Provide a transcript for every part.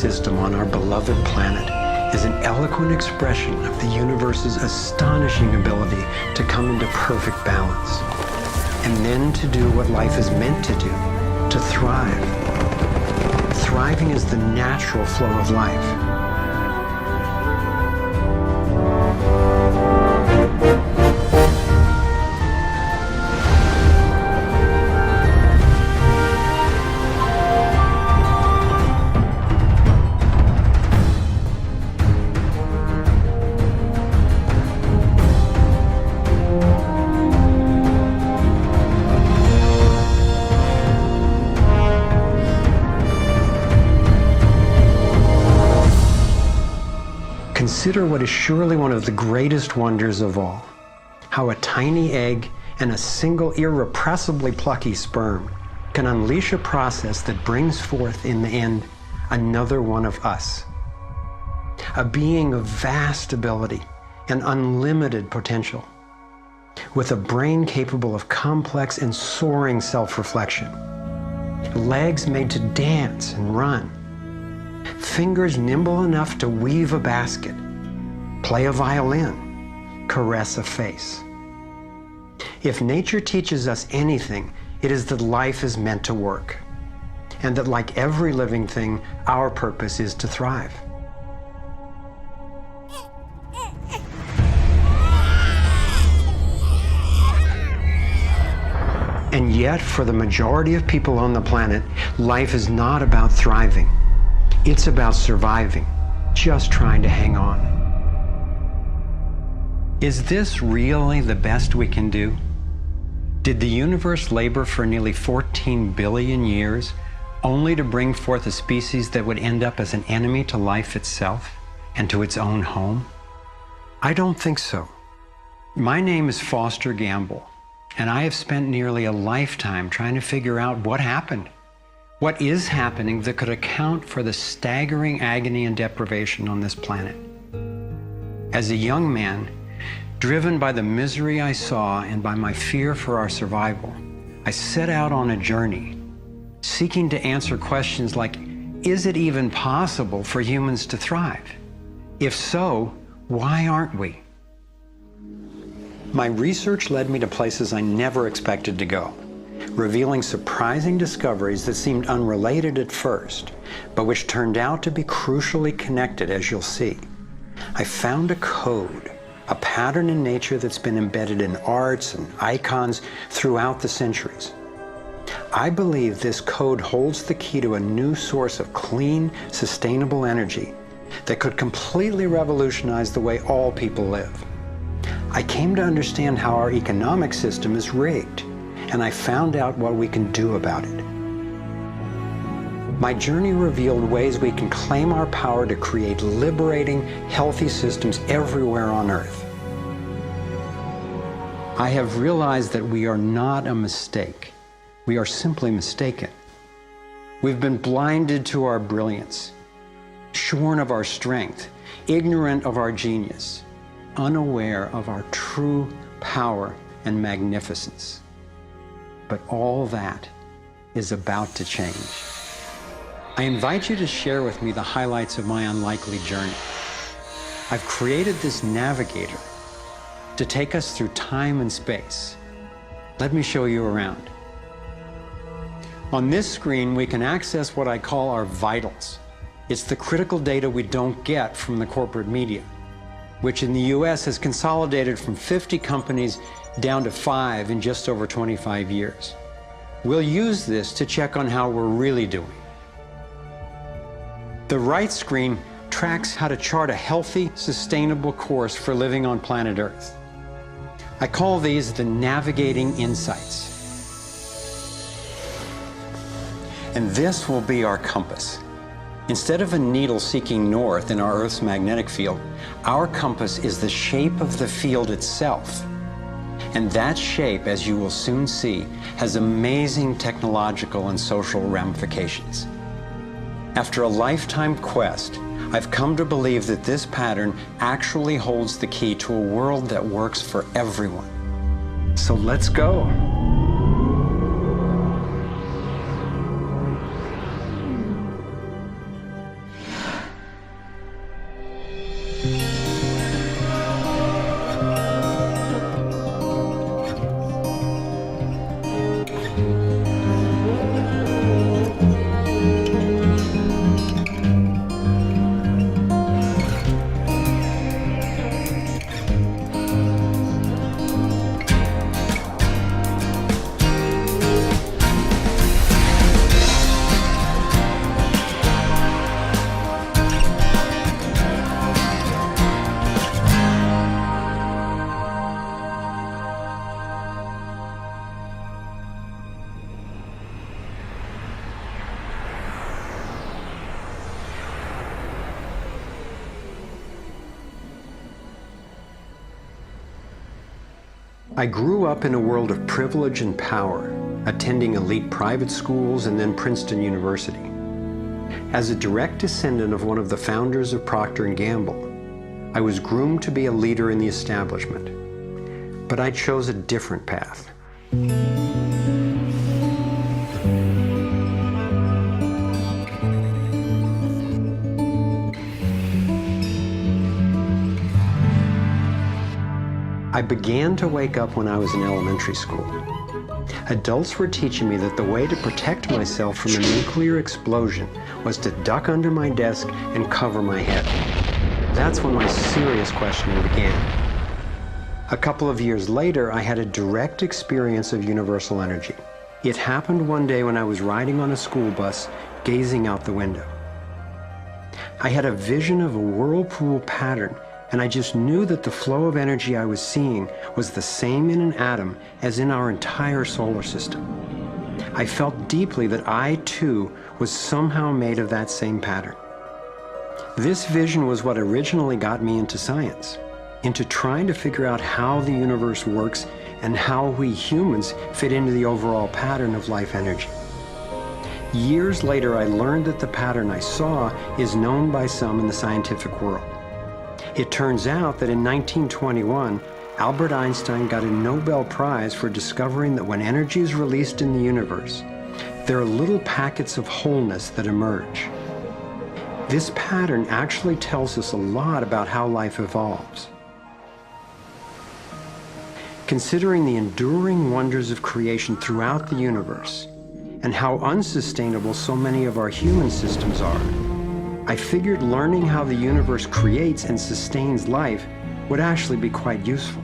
system on our beloved planet is an eloquent expression of the universe's astonishing ability to come into perfect balance, and then to do what life is meant to do, to thrive. Thriving is the natural flow of life. Consider what is surely one of the greatest wonders of all, how a tiny egg and a single irrepressibly plucky sperm can unleash a process that brings forth in the end another one of us. A being of vast ability and unlimited potential, with a brain capable of complex and soaring self-reflection, legs made to dance and run, fingers nimble enough to weave a basket, play a violin, caress a face. If nature teaches us anything, it is that life is meant to work, and that like every living thing, our purpose is to thrive. And yet, for the majority of people on the planet, life is not about thriving. It's about surviving, just trying to hang on. Is this really the best we can do? Did the universe labor for nearly 14 billion years only to bring forth a species that would end up as an enemy to life itself and to its own home? I don't think so. My name is Foster Gamble, and I have spent nearly a lifetime trying to figure out what happened. What is happening that could account for the staggering agony and deprivation on this planet? As a young man, driven by the misery I saw and by my fear for our survival, I set out on a journey, seeking to answer questions like, is it even possible for humans to thrive? If so, why aren't we? My research led me to places I never expected to go, revealing surprising discoveries that seemed unrelated at first, but which turned out to be crucially connected, as you'll see. I found a code, a pattern in nature that's been embedded in arts and icons throughout the centuries. I believe this code holds the key to a new source of clean, sustainable energy that could completely revolutionize the way all people live. I came to understand how our economic system is rigged, and I found out what we can do about it. My journey revealed ways we can claim our power to create liberating, healthy systems everywhere on Earth. I have realized that we are not a mistake. We are simply mistaken. We've been blinded to our brilliance, shorn of our strength, ignorant of our genius, unaware of our true power and magnificence. But all that is about to change. I invite you to share with me the highlights of my unlikely journey. I've created this navigator to take us through time and space. Let me show you around. On this screen, we can access what I call our vitals. It's the critical data we don't get from the corporate media, which in the US has consolidated from 50 companies down to 5 in just over 25 years. We'll use this to check on how we're really doing. The right screen tracks how to chart a healthy, sustainable course for living on planet Earth. I call these the Navigating Insights. And this will be our compass. Instead of a needle seeking north in our Earth's magnetic field, our compass is the shape of the field itself. And that shape, as you will soon see, has amazing technological and social ramifications. After a lifetime quest, I've come to believe that this pattern actually holds the key to a world that works for everyone. So let's go. I grew up in a world of privilege and power, attending elite private schools and then Princeton University. As a direct descendant of one of the founders of Procter & Gamble, I was groomed to be a leader in the establishment. But I chose a different path. I began to wake up when I was in elementary school. Adults were teaching me that the way to protect myself from a nuclear explosion was to duck under my desk and cover my head. That's when my serious questioning began. A couple of years later, I had a direct experience of universal energy. It happened one day when I was riding on a school bus, gazing out the window. I had a vision of a whirlpool pattern, and I just knew that the flow of energy I was seeing was the same in an atom as in our entire solar system. I felt deeply that I, too, was somehow made of that same pattern. This vision was what originally got me into science, into trying to figure out how the universe works and how we humans fit into the overall pattern of life energy. Years later, I learned that the pattern I saw is known by some in the scientific world. It turns out that in 1921, Albert Einstein got a Nobel Prize for discovering that when energy is released in the universe, there are little packets of wholeness that emerge. This pattern actually tells us a lot about how life evolves. Considering the enduring wonders of creation throughout the universe and how unsustainable so many of our human systems are, I figured learning how the universe creates and sustains life would actually be quite useful.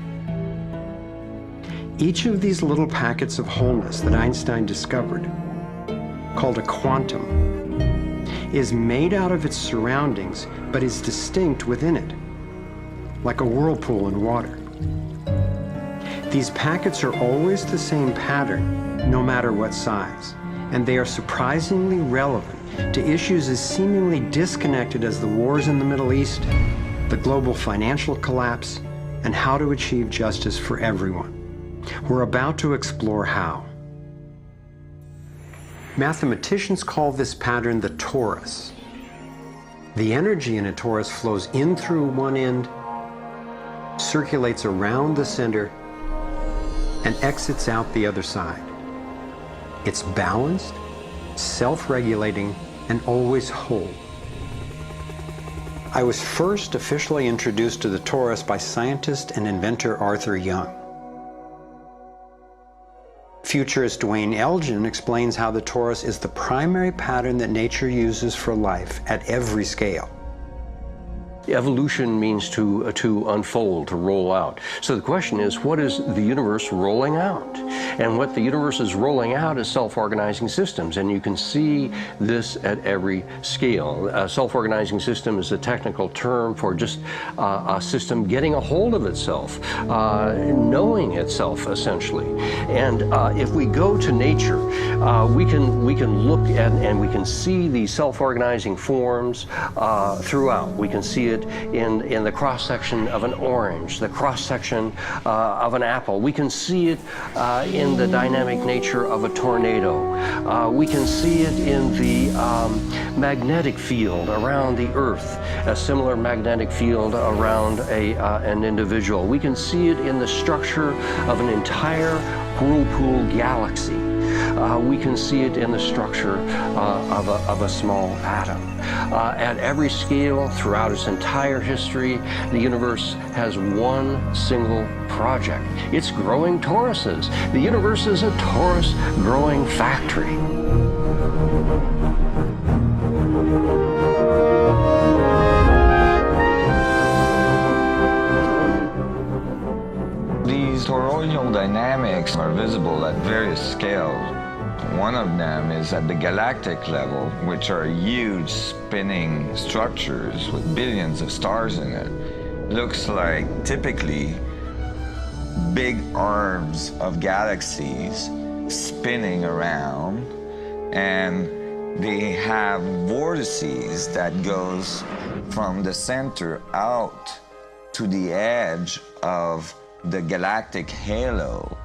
Each of these little packets of wholeness that Einstein discovered, called a quantum, is made out of its surroundings but is distinct within it, like a whirlpool in water. These packets are always the same pattern, no matter what size, and they are surprisingly relevant to issues as seemingly disconnected as the wars in the Middle East, the global financial collapse, and how to achieve justice for everyone. We're about to explore how. Mathematicians call this pattern the torus. The energy in a torus flows in through one end, circulates around the center, and exits out the other side. It's balanced, self-regulating, and always whole. I was first officially introduced to the torus by scientist and inventor Arthur Young. Futurist Dwayne Elgin explains how the torus is the primary pattern that nature uses for life at every scale. Evolution means to unfold, to roll out. So the question is, what is the universe rolling out? And what the universe is rolling out is self-organizing systems, and you can see this at every scale. A self-organizing system is a technical term for just a system getting a hold of itself, knowing itself, essentially. And if we go to nature, we can look at and we can see these self-organizing forms throughout. We can see it in the cross-section of an orange, the cross-section of an apple. We can see it in the dynamic nature of a tornado. We can see it in the magnetic field around the Earth, a similar magnetic field around an individual. We can see it in the structure of an entire whirlpool galaxy. We can see it in the structure of a small atom. At every scale, throughout its entire history, the universe has one single project. It's growing toruses. The universe is a torus growing factory. These toroidal dynamics are visible at various scales. One of them is at the galactic level, which are huge spinning structures with billions of stars in it. Looks like typically big arms of galaxies spinning around, and they have vortices that goes from the center out to the edge of the galactic halo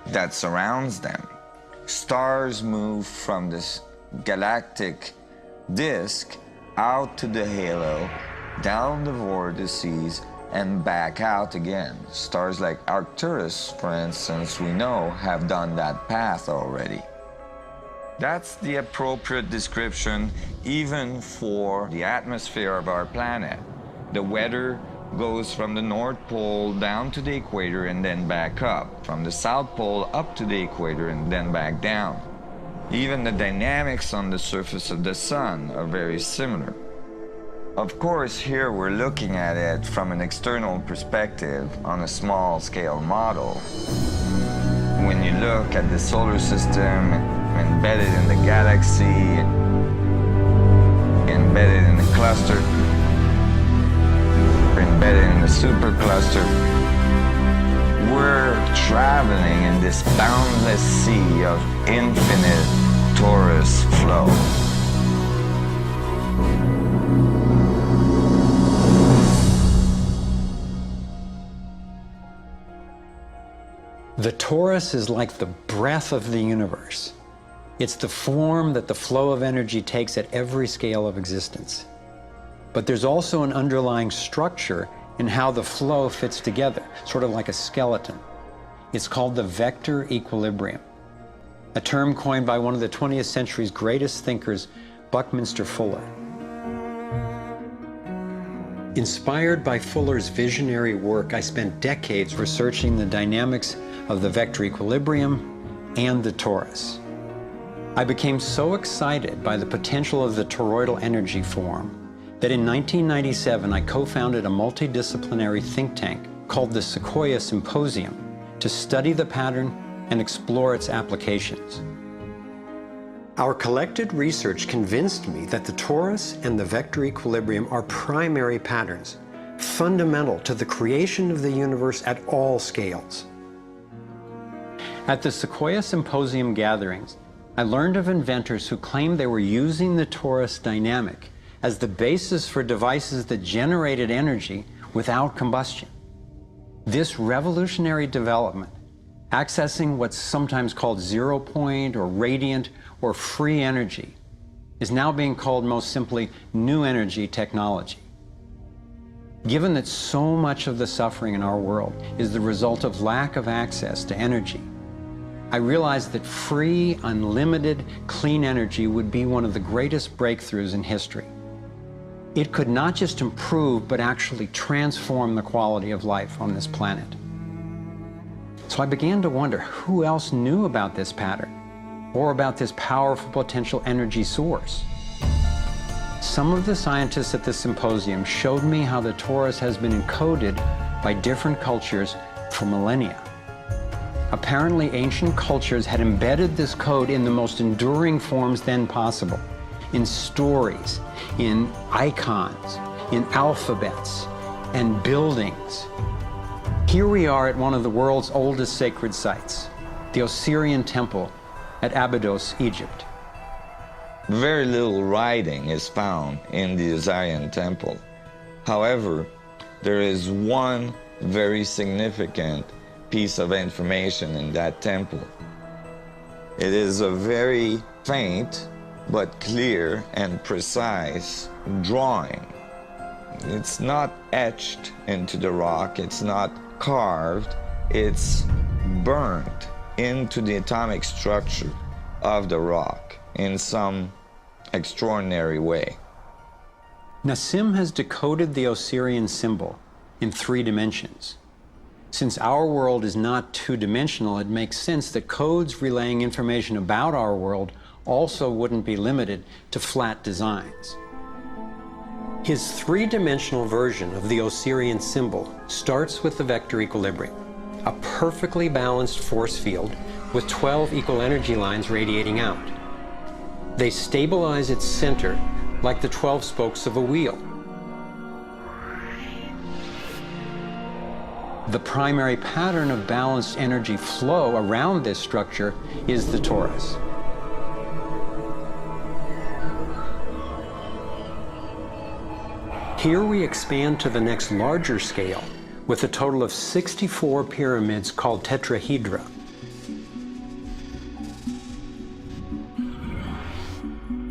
that surrounds them. Stars move from this galactic disk out to the halo, down the vortices, and back out again. Stars like Arcturus, for instance, we know have done that path already. That's the appropriate description even for the atmosphere of our planet. The weather goes from the North Pole down to the equator and then back up, from the South Pole up to the equator and then back down. Even the dynamics on the surface of the sun are very similar. Of course, here we're looking at it from an external perspective on a small scale model. When you look at the solar system embedded in the galaxy, embedded in the cluster, embedded in the supercluster, we're traveling in this boundless sea of infinite torus flow. The torus is like the breath of the universe. It's the form that the flow of energy takes at every scale of existence. But there's also an underlying structure in how the flow fits together, sort of like a skeleton. It's called the vector equilibrium, a term coined by one of the 20th century's greatest thinkers, Buckminster Fuller. Inspired by Fuller's visionary work, I spent decades researching the dynamics of the vector equilibrium and the torus. I became so excited by the potential of the toroidal energy form that in 1997 I co-founded a multidisciplinary think tank called the Sequoia Symposium to study the pattern and explore its applications. Our collected research convinced me that the torus and the vector equilibrium are primary patterns, fundamental to the creation of the universe at all scales. At the Sequoia Symposium gatherings, I learned of inventors who claimed they were using the torus dynamic as the basis for devices that generated energy without combustion. This revolutionary development, accessing what's sometimes called zero point or radiant or free energy, is now being called most simply new energy technology. Given that so much of the suffering in our world is the result of lack of access to energy, I realized that free, unlimited, clean energy would be one of the greatest breakthroughs in history. It could not just improve, but actually transform the quality of life on this planet. So I began to wonder who else knew about this pattern or about this powerful potential energy source. Some of the scientists at the symposium showed me how the torus has been encoded by different cultures for millennia. Apparently, ancient cultures had embedded this code in the most enduring forms then possible, in stories, in icons, in alphabets, and buildings. Here we are at one of the world's oldest sacred sites, the Osirian Temple at Abydos, Egypt. Very little writing is found in the Osirian Temple. However, there is one very significant piece of information in that temple. It is a very faint but clear and precise drawing. It's not etched into the rock, it's not carved, it's burnt into the atomic structure of the rock in some extraordinary way. Nassim has decoded the Osirian symbol in 3 dimensions. Since our world is not two-dimensional, it makes sense that codes relaying information about our world also wouldn't be limited to flat designs. His 3-dimensional version of the Osirian symbol starts with the vector equilibrium, a perfectly balanced force field with 12 equal energy lines radiating out. They stabilize its center like the 12 spokes of a wheel. The primary pattern of balanced energy flow around this structure is the torus. Here we expand to the next larger scale, with a total of 64 pyramids called tetrahedra.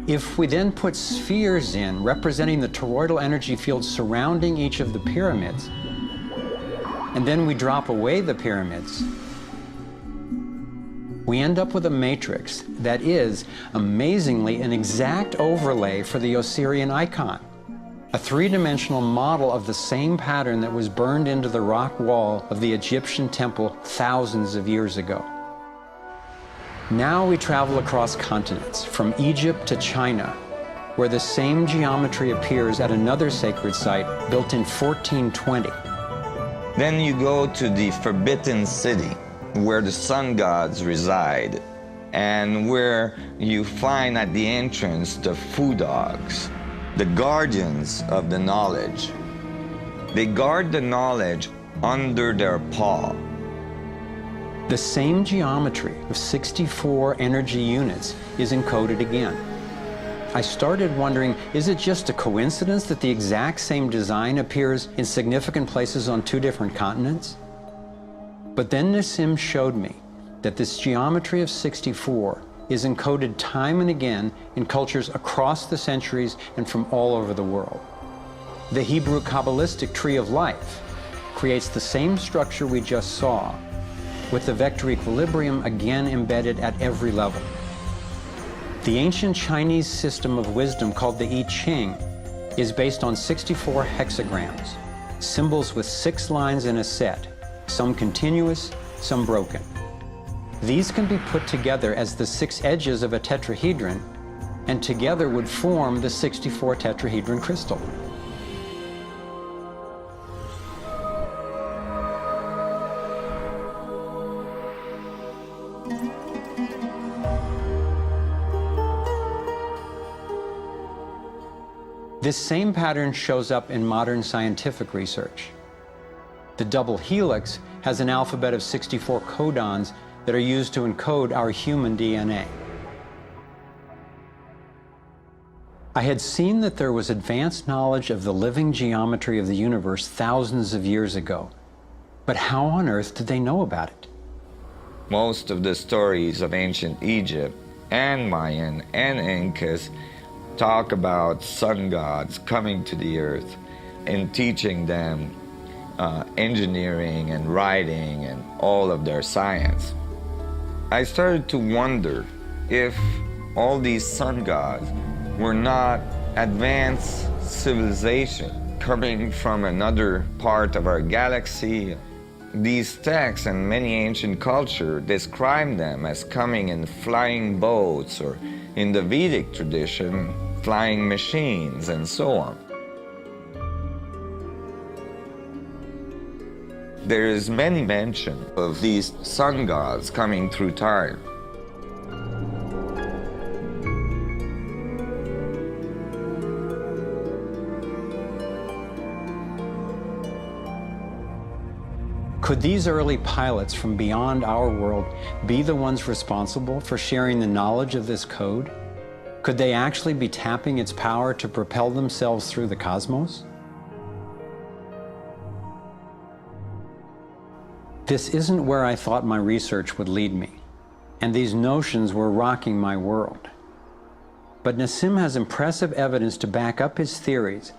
If we then put spheres in representing the toroidal energy field surrounding each of the pyramids, and then we drop away the pyramids, we end up with a matrix that is, amazingly, an exact overlay for the Osirian icon, a three-dimensional model of the same pattern that was burned into the rock wall of the Egyptian temple thousands of years ago. Now we travel across continents, from Egypt to China, where the same geometry appears at another sacred site built in 1420. Then you go to the Forbidden City, where the sun gods reside, and where you find at the entrance the Fu Dogs, the guardians of the knowledge. They guard the knowledge under their paw. The same geometry of 64 energy units is encoded again. I started wondering, is it just a coincidence that the exact same design appears in significant places on two different continents? But then Nassim showed me that this geometry of 64 is encoded time and again in cultures across the centuries and from all over the world. The Hebrew Kabbalistic tree of life creates the same structure we just saw, with the vector equilibrium again embedded at every level. The ancient Chinese system of wisdom called the I Ching is based on 64 hexagrams, symbols with 6 lines in a set, some continuous, some broken. These can be put together as the 6 edges of a tetrahedron, and together would form the 64 tetrahedron crystal. This same pattern shows up in modern scientific research. The double helix has an alphabet of 64 codons that are used to encode our human DNA. I had seen that there was advanced knowledge of the living geometry of the universe thousands of years ago, but how on earth did they know about it? Most of the stories of ancient Egypt and Mayan and Incas talk about sun gods coming to the earth and teaching them engineering and writing and all of their science. I started to wonder if all these sun gods were not advanced civilization coming from another part of our galaxy. These texts and many ancient cultures describe them as coming in flying boats, or in the Vedic tradition, flying machines, and so on. There is many mention of these sun gods coming through time. Could these early pilots from beyond our world be the ones responsible for sharing the knowledge of this code? Could they actually be tapping its power to propel themselves through the cosmos? This isn't where I thought my research would lead me, and these notions were rocking my world. But Nassim has impressive evidence to back up his theories,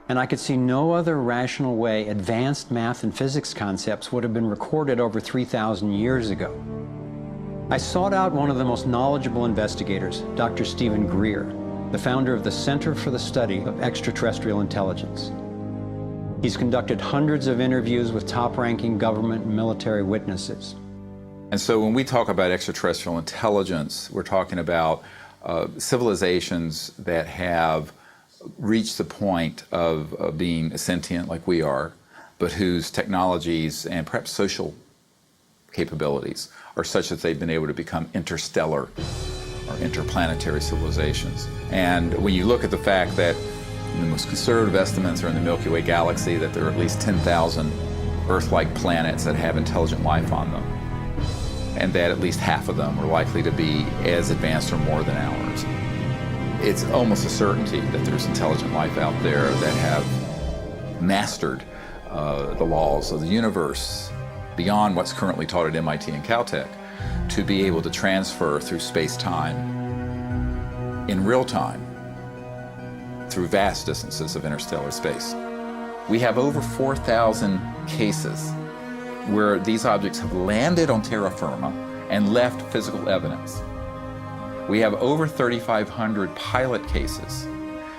and I could see no other rational way advanced math and physics concepts would have been recorded over 3,000 years ago. I sought out one of the most knowledgeable investigators, Dr. Stephen Greer, the founder of the Center for the Study of Extraterrestrial Intelligence. He's conducted hundreds of interviews with top-ranking government and military witnesses. And so when we talk about extraterrestrial intelligence, we're talking about civilizations that have reached the point of being sentient like we are, but whose technologies and perhaps social capabilities are such that they've been able to become interstellar or interplanetary civilizations. And when you look at the fact that the most conservative estimates are in the Milky Way galaxy that there are at least 10,000 Earth-like planets that have intelligent life on them, and that at least half of them are likely to be as advanced or more than ours. It's almost a certainty that there's intelligent life out there that have mastered the laws of the universe beyond what's currently taught at MIT and Caltech, to be able to transfer through space-time in real time through vast distances of interstellar space. We have over 4,000 cases where these objects have landed on terra firma and left physical evidence. We have over 3,500 pilot cases.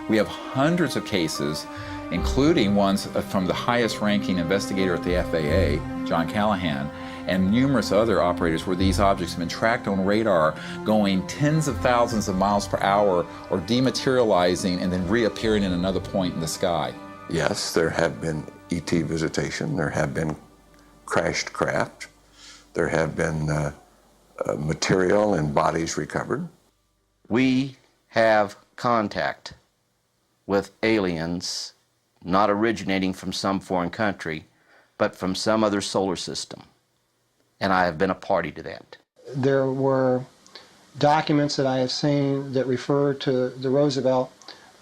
We have hundreds of cases, including ones from the highest ranking investigator at the FAA, John Callahan, and numerous other operators where these objects have been tracked on radar going tens of thousands of miles per hour or dematerializing and then reappearing in another point in the sky. Yes, there have been ET visitation, there have been crashed craft, there have been material and bodies recovered. We have contact with aliens not originating from some foreign country, but from some other solar system. And I have been a party to that. There were documents that I have seen that refer to the Roosevelt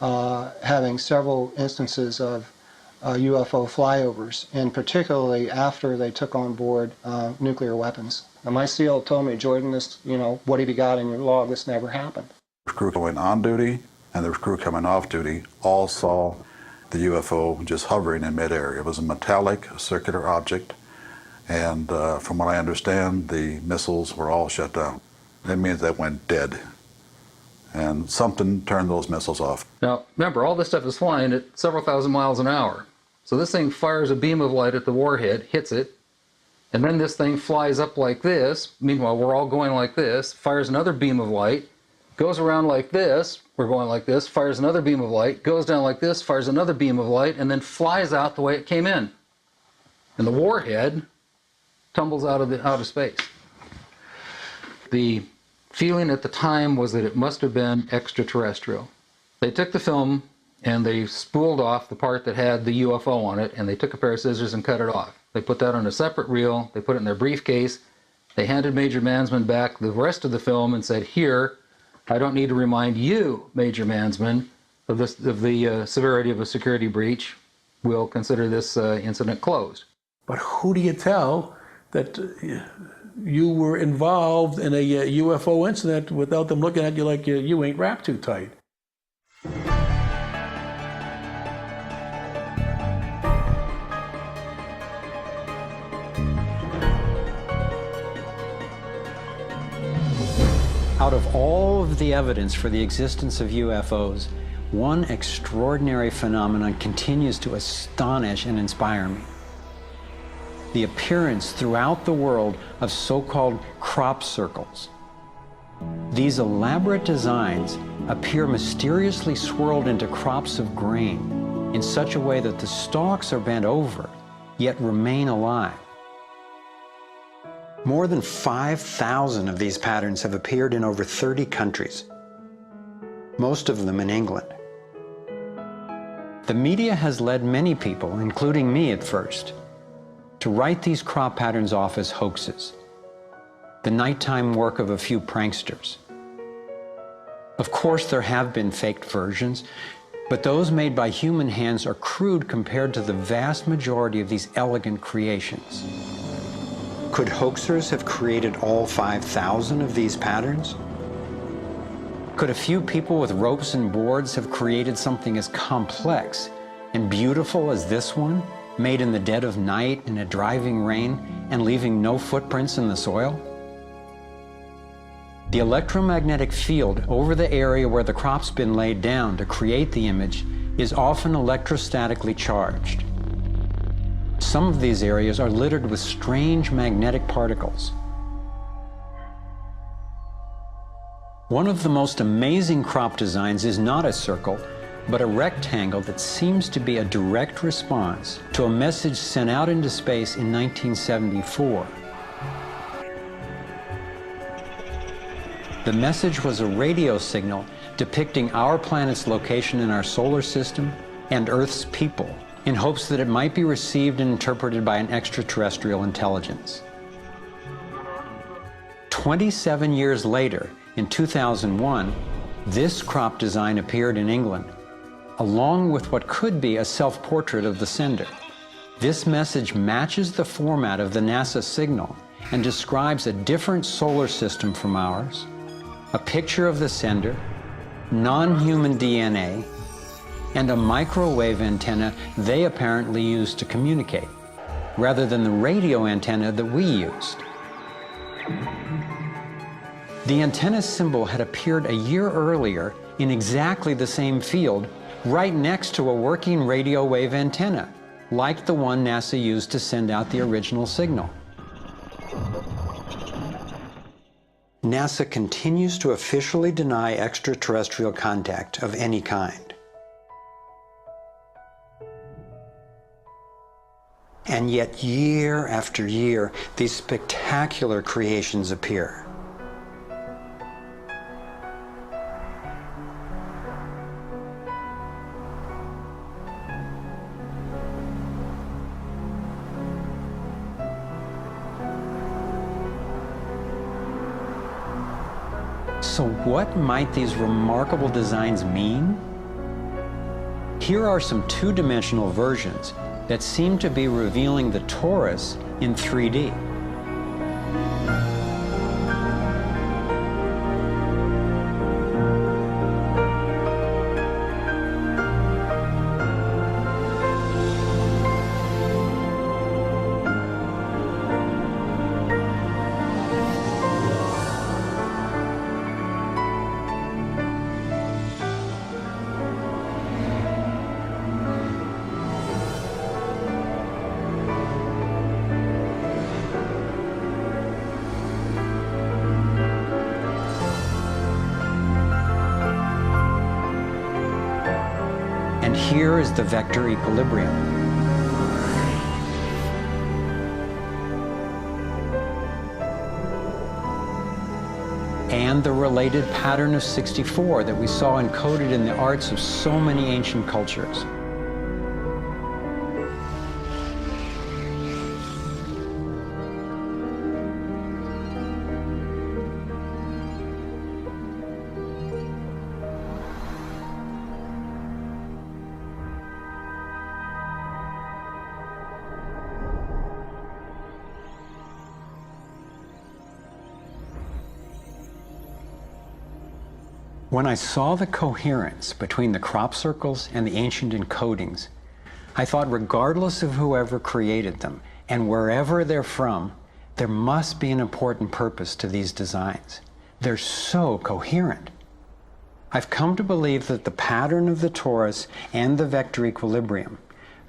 having several instances of UFO flyovers, and particularly after they took on board nuclear weapons. And my SEAL told me, Jordan, this, what have you got in your log? This never happened. The crew going on duty and the crew coming off duty all saw the UFO just hovering in midair. It was a metallic, circular object, and from what I understand, the missiles were all shut down. That means they went dead, and something turned those missiles off. Now, remember, all this stuff is flying at several thousand miles an hour. So this thing fires a beam of light at the warhead, hits it, and then this thing flies up like this. Meanwhile, we're all going like this, fires another beam of light, goes around like this, we're going like this, fires another beam of light, goes down like this, fires another beam of light, and then flies out the way it came in. And the warhead tumbles out of space. The feeling at the time was that it must have been extraterrestrial. They took the film and they spooled off the part that had the UFO on it, and they took a pair of scissors and cut it off. They put that on a separate reel, they put it in their briefcase, they handed Major Mansman back the rest of the film and said, "Here, I don't need to remind you, Major Mansman, of the severity of a security breach. We'll consider this incident closed." But who do you tell that you were involved in a UFO incident without them looking at you like you ain't wrapped too tight? Out of all of the evidence for the existence of UFOs, one extraordinary phenomenon continues to astonish and inspire me. The appearance throughout the world of so-called crop circles. These elaborate designs appear mysteriously swirled into crops of grain in such a way that the stalks are bent over, yet remain alive. More than 5,000 of these patterns have appeared in over 30 countries, most of them in England. The media has led many people, including me at first, to write these crop patterns off as hoaxes, the nighttime work of a few pranksters. Of course, there have been faked versions, but those made by human hands are crude compared to the vast majority of these elegant creations. Could hoaxers have created all 5,000 of these patterns? Could a few people with ropes and boards have created something as complex and beautiful as this one, made in the dead of night in a driving rain and leaving no footprints in the soil? The electromagnetic field over the area where the crop's been laid down to create the image is often electrostatically charged. Some of these areas are littered with strange magnetic particles. One of the most amazing crop designs is not a circle, but a rectangle that seems to be a direct response to a message sent out into space in 1974. The message was a radio signal depicting our planet's location in our solar system and Earth's people, in hopes that it might be received and interpreted by an extraterrestrial intelligence. 27 years later, in 2001, this crop design appeared in England, along with what could be a self-portrait of the sender. This message matches the format of the NASA signal and describes a different solar system from ours, a picture of the sender, non-human DNA, and a microwave antenna they apparently used to communicate, rather than the radio antenna that we used. The antenna symbol had appeared a year earlier in exactly the same field, right next to a working radio wave antenna, like the one NASA used to send out the original signal. NASA continues to officially deny extraterrestrial contact of any kind. And yet, year after year, these spectacular creations appear. So what might these remarkable designs mean? Here are some two-dimensional versions that seem to be revealing the torus in 3D. And here is the vector equilibrium. And the related pattern of 64 that we saw encoded in the arts of so many ancient cultures. When I saw the coherence between the crop circles and the ancient encodings, I thought regardless of whoever created them and wherever they're from, there must be an important purpose to these designs. They're so coherent. I've come to believe that the pattern of the torus and the vector equilibrium,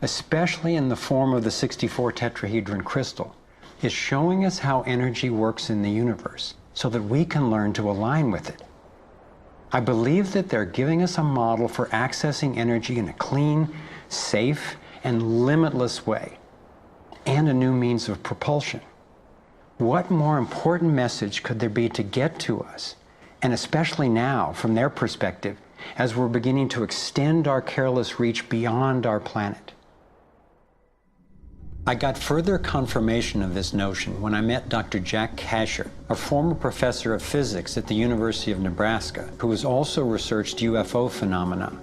especially in the form of the 64 tetrahedron crystal, is showing us how energy works in the universe so that we can learn to align with it. I believe that they're giving us a model for accessing energy in a clean, safe, and limitless way, and a new means of propulsion. What more important message could there be to get to us, and especially now, from their perspective, as we're beginning to extend our careless reach beyond our planet? I got further confirmation of this notion when I met Dr. Jack Kasher, a former professor of physics at the University of Nebraska, who has also researched UFO phenomena.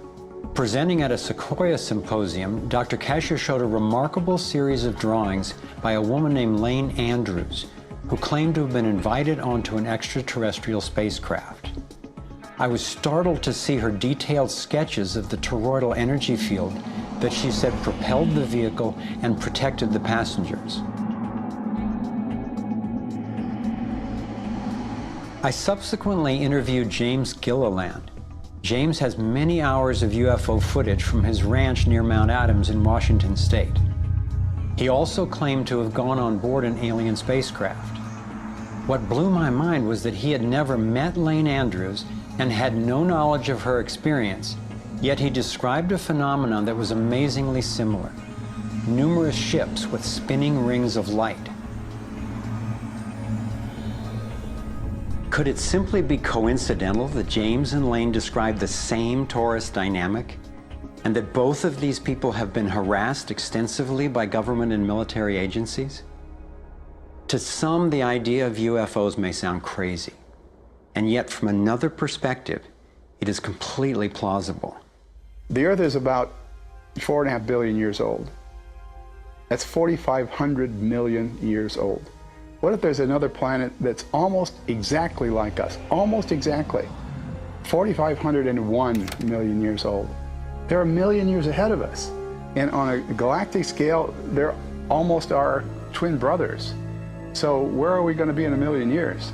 Presenting at a Sequoia symposium, Dr. Kasher showed a remarkable series of drawings by a woman named Lane Andrews, who claimed to have been invited onto an extraterrestrial spacecraft. I was startled to see her detailed sketches of the toroidal energy field that she said propelled the vehicle and protected the passengers. I subsequently interviewed James Gilliland. James has many hours of UFO footage from his ranch near Mount Adams in Washington state. He also claimed to have gone on board an alien spacecraft. What blew my mind was that he had never met Lane Andrews and had no knowledge of her experience, yet he described a phenomenon that was amazingly similar: numerous ships with spinning rings of light. Could it simply be coincidental that James and Lane described the same torus dynamic, and that both of these people have been harassed extensively by government and military agencies? To some, the idea of UFOs may sound crazy, and yet from another perspective, it is completely plausible. The Earth is about 4.5 billion years old. That's 4,500 million years old. What if there's another planet that's almost exactly like us? Almost exactly. 4,501 million years old. They're a million years ahead of us. And on a galactic scale, they're almost our twin brothers. So where are we going to be in a million years?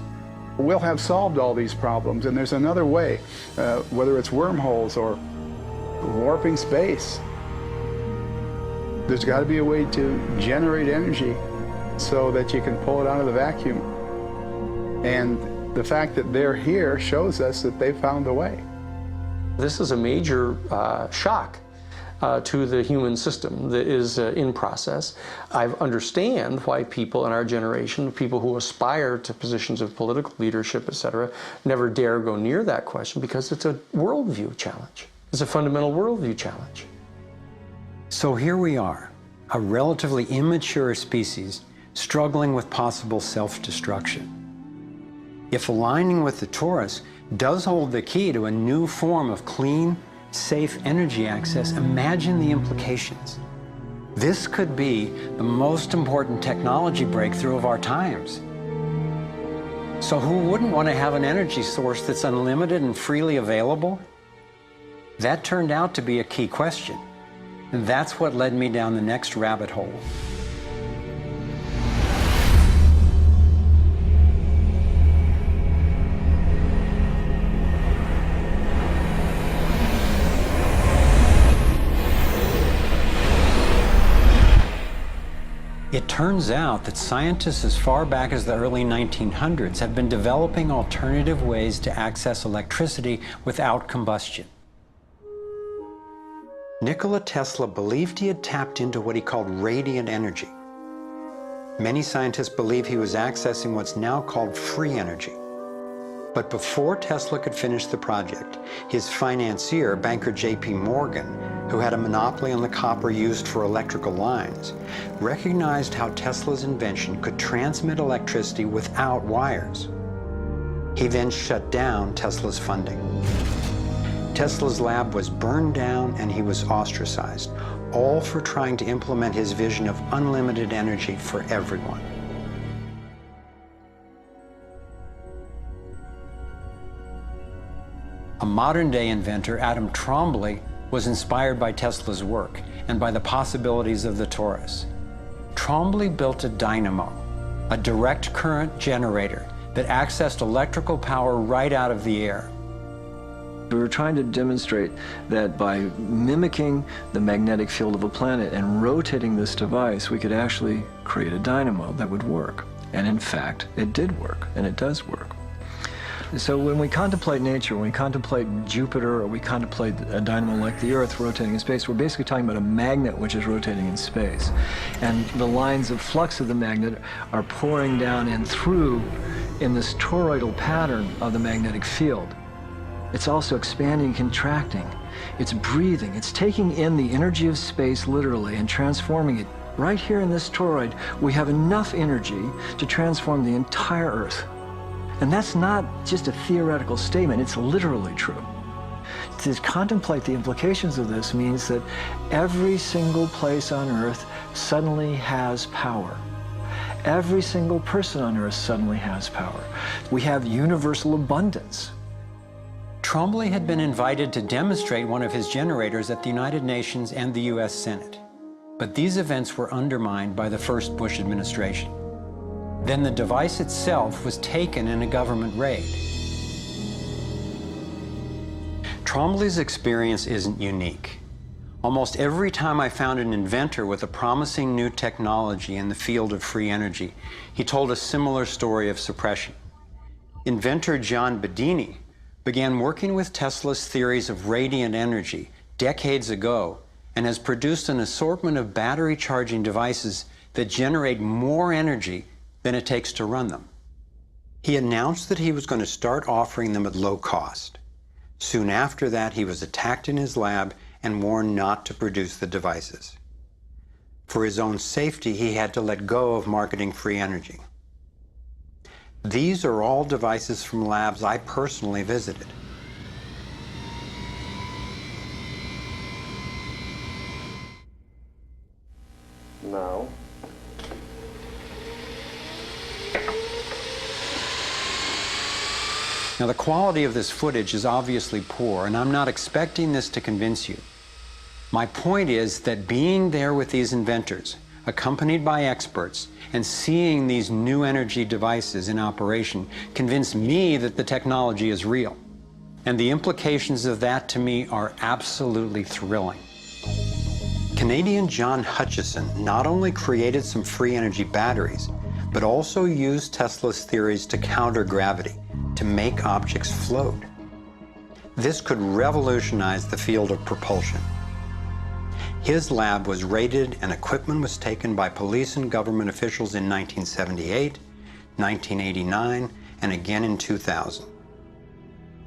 We'll have solved all these problems, and there's another way, whether it's wormholes or warping space. There's got to be a way to generate energy so that you can pull it out of the vacuum. And the fact that they're here shows us that they found a way. This is a major shock to the human system that is in process. I understand why people in our generation, people who aspire to positions of political leadership, etc., never dare go near that question, because it's a worldview challenge. It's a fundamental worldview challenge. So here we are, a relatively immature species struggling with possible self-destruction. If aligning with the torus does hold the key to a new form of clean, safe energy access, imagine the implications. This could be the most important technology breakthrough of our times. So who wouldn't want to have an energy source that's unlimited and freely available? That turned out to be a key question, and that's what led me down the next rabbit hole. It turns out that scientists as far back as the early 1900s have been developing alternative ways to access electricity without combustion. Nikola Tesla believed he had tapped into what he called radiant energy. Many scientists believe he was accessing what's now called free energy. But before Tesla could finish the project, his financier, banker J.P. Morgan, who had a monopoly on the copper used for electrical lines, recognized how Tesla's invention could transmit electricity without wires. He then shut down Tesla's funding. Tesla's lab was burned down and he was ostracized, all for trying to implement his vision of unlimited energy for everyone. A modern-day inventor, Adam Trombly, was inspired by Tesla's work and by the possibilities of the torus. Trombly built a dynamo, a direct current generator that accessed electrical power right out of the air. We were trying to demonstrate that by mimicking the magnetic field of a planet and rotating this device, we could actually create a dynamo that would work. And in fact, it did work, and it does work. So when we contemplate nature, when we contemplate Jupiter, or we contemplate a dynamo like the Earth rotating in space, we're basically talking about a magnet which is rotating in space. And the lines of flux of the magnet are pouring down and through in this toroidal pattern of the magnetic field. It's also expanding and contracting. It's breathing. It's taking in the energy of space literally and transforming it. Right here in this toroid, we have enough energy to transform the entire Earth. And that's not just a theoretical statement, it's literally true. To contemplate the implications of this means that every single place on Earth suddenly has power. Every single person on Earth suddenly has power. We have universal abundance. Trombly had been invited to demonstrate one of his generators at the United Nations and the US Senate. But these events were undermined by the first Bush administration. Then the device itself was taken in a government raid. Trombly's experience isn't unique. Almost every time I found an inventor with a promising new technology in the field of free energy, he told a similar story of suppression. Inventor John Bedini began working with Tesla's theories of radiant energy decades ago and has produced an assortment of battery charging devices that generate more energy than it takes to run them. He announced that he was going to start offering them at low cost. Soon after that, he was attacked in his lab and warned not to produce the devices. For his own safety, he had to let go of marketing free energy. These are all devices from labs I personally visited. Now, Now, the quality of this footage is obviously poor, and I'm not expecting this to convince you. My point is that being there with these inventors, accompanied by experts, and seeing these new energy devices in operation convinced me that the technology is real. And the implications of that to me are absolutely thrilling. Canadian John Hutchison not only created some free energy batteries, but also used Tesla's theories to counter gravity, to make objects float. This could revolutionize the field of propulsion. His lab was raided and equipment was taken by police and government officials in 1978, 1989, and again in 2000.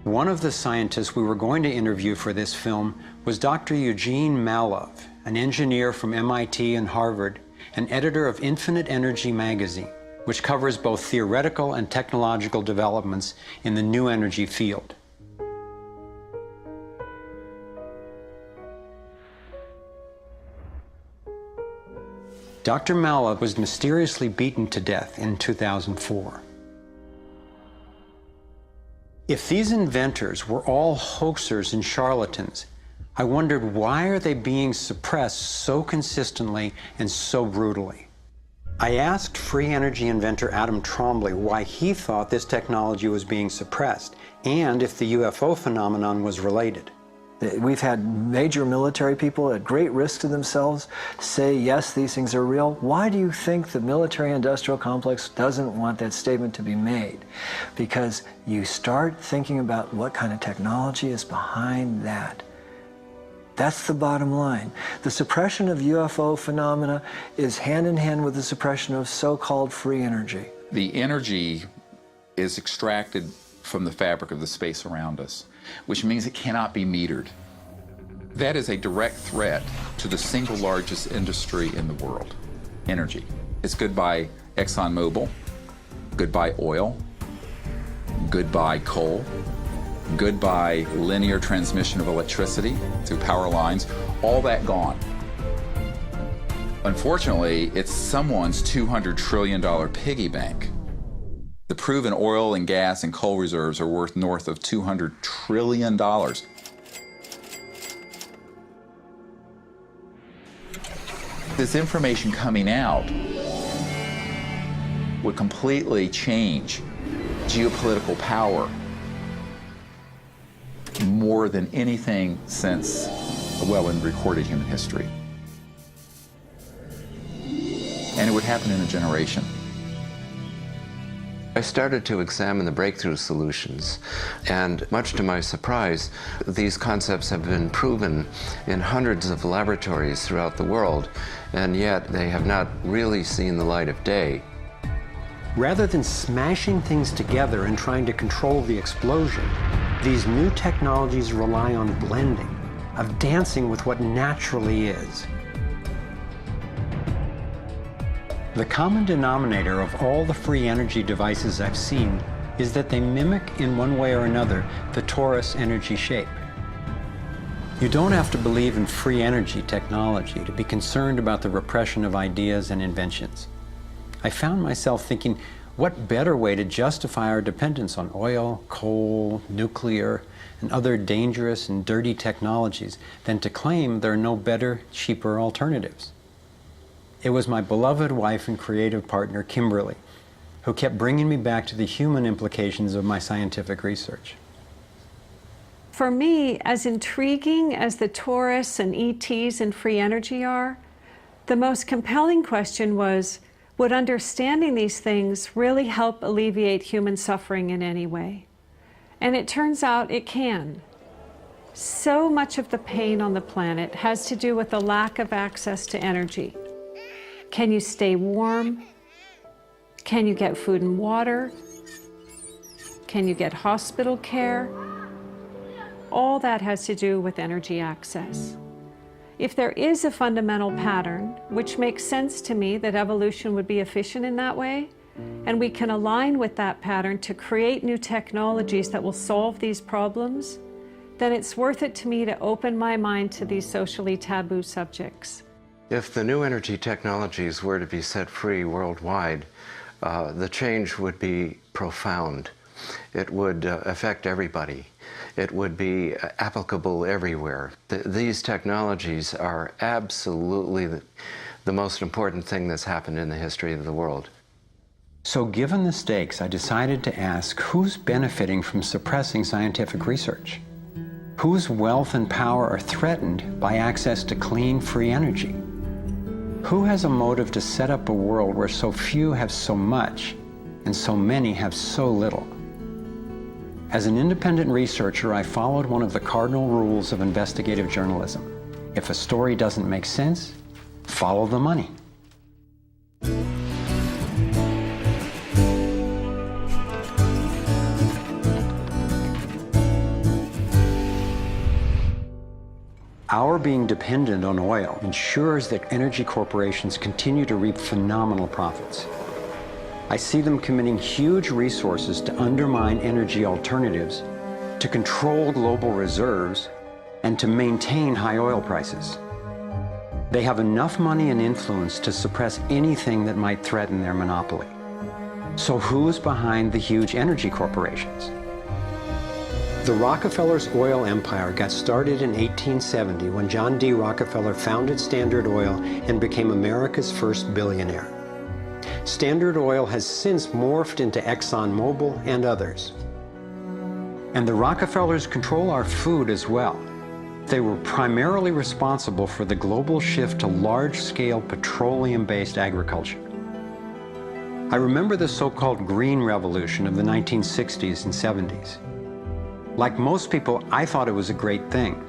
One of the scientists we were going to interview for this film was Dr. Eugene Mallove, an engineer from MIT and Harvard, and editor of Infinite Energy magazine, which covers both theoretical and technological developments in the new energy field. Dr. Mallove was mysteriously beaten to death in 2004. If these inventors were all hoaxers and charlatans, I wondered, why are they being suppressed so consistently and so brutally? I asked free energy inventor Adam Trombly why he thought this technology was being suppressed, and if the UFO phenomenon was related. We've had major military people at great risk to themselves say, yes, these things are real. Why do you think the military-industrial complex doesn't want that statement to be made? Because you start thinking about what kind of technology is behind that. That's the bottom line. The suppression of UFO phenomena is hand in hand with the suppression of so-called free energy. The energy is extracted from the fabric of the space around us, which means it cannot be metered. That is a direct threat to the single largest industry in the world, energy. It's goodbye ExxonMobil, goodbye oil, goodbye coal, goodbye linear transmission of electricity through power lines, all that gone. Unfortunately, it's someone's $200 trillion piggy bank. The proven oil and gas and coal reserves are worth north of $200 trillion. This information coming out would completely change geopolitical power more than anything since, well, in recorded human history. And it would happen in a generation. I started to examine the breakthrough solutions, and much to my surprise, these concepts have been proven in hundreds of laboratories throughout the world, and yet they have not really seen the light of day. Rather than smashing things together and trying to control the explosion, these new technologies rely on blending, of dancing with what naturally is. The common denominator of all the free energy devices I've seen is that they mimic in one way or another the torus energy shape. You don't have to believe in free energy technology to be concerned about the repression of ideas and inventions. I found myself thinking, what better way to justify our dependence on oil, coal, nuclear, and other dangerous and dirty technologies than to claim there are no better, cheaper alternatives? It was my beloved wife and creative partner, Kimberly, who kept bringing me back to the human implications of my scientific research. For me, as intriguing as the torus and ETs and free energy are, the most compelling question was, would understanding these things really help alleviate human suffering in any way? And it turns out it can. So much of the pain on the planet has to do with the lack of access to energy. Can you stay warm? Can you get food and water? Can you get hospital care? All that has to do with energy access. If there is a fundamental pattern, which makes sense to me that evolution would be efficient in that way, and we can align with that pattern to create new technologies that will solve these problems, then it's worth it to me to open my mind to these socially taboo subjects. If the new energy technologies were to be set free worldwide, the change would be profound. it would affect everybody. It would be applicable everywhere. These technologies are absolutely the most important thing that's happened in the history of the world. So given the stakes, I decided to ask who's benefiting from suppressing scientific research? Whose wealth and power are threatened by access to clean, free energy? Who has a motive to set up a world where so few have so much and so many have so little? As an independent researcher, I followed one of the cardinal rules of investigative journalism. If a story doesn't make sense, follow the money. Our being dependent on oil ensures that energy corporations continue to reap phenomenal profits. I see them committing huge resources to undermine energy alternatives, to control global reserves, and to maintain high oil prices. They have enough money and influence to suppress anything that might threaten their monopoly. So who's behind the huge energy corporations? The Rockefellers' oil empire got started in 1870 when John D. Rockefeller founded Standard Oil and became America's first billionaire. Standard Oil has since morphed into ExxonMobil and others. And the Rockefellers control our food as well. They were primarily responsible for the global shift to large-scale petroleum-based agriculture. I remember the so-called Green Revolution of the 1960s and 70s. Like most people, I thought it was a great thing.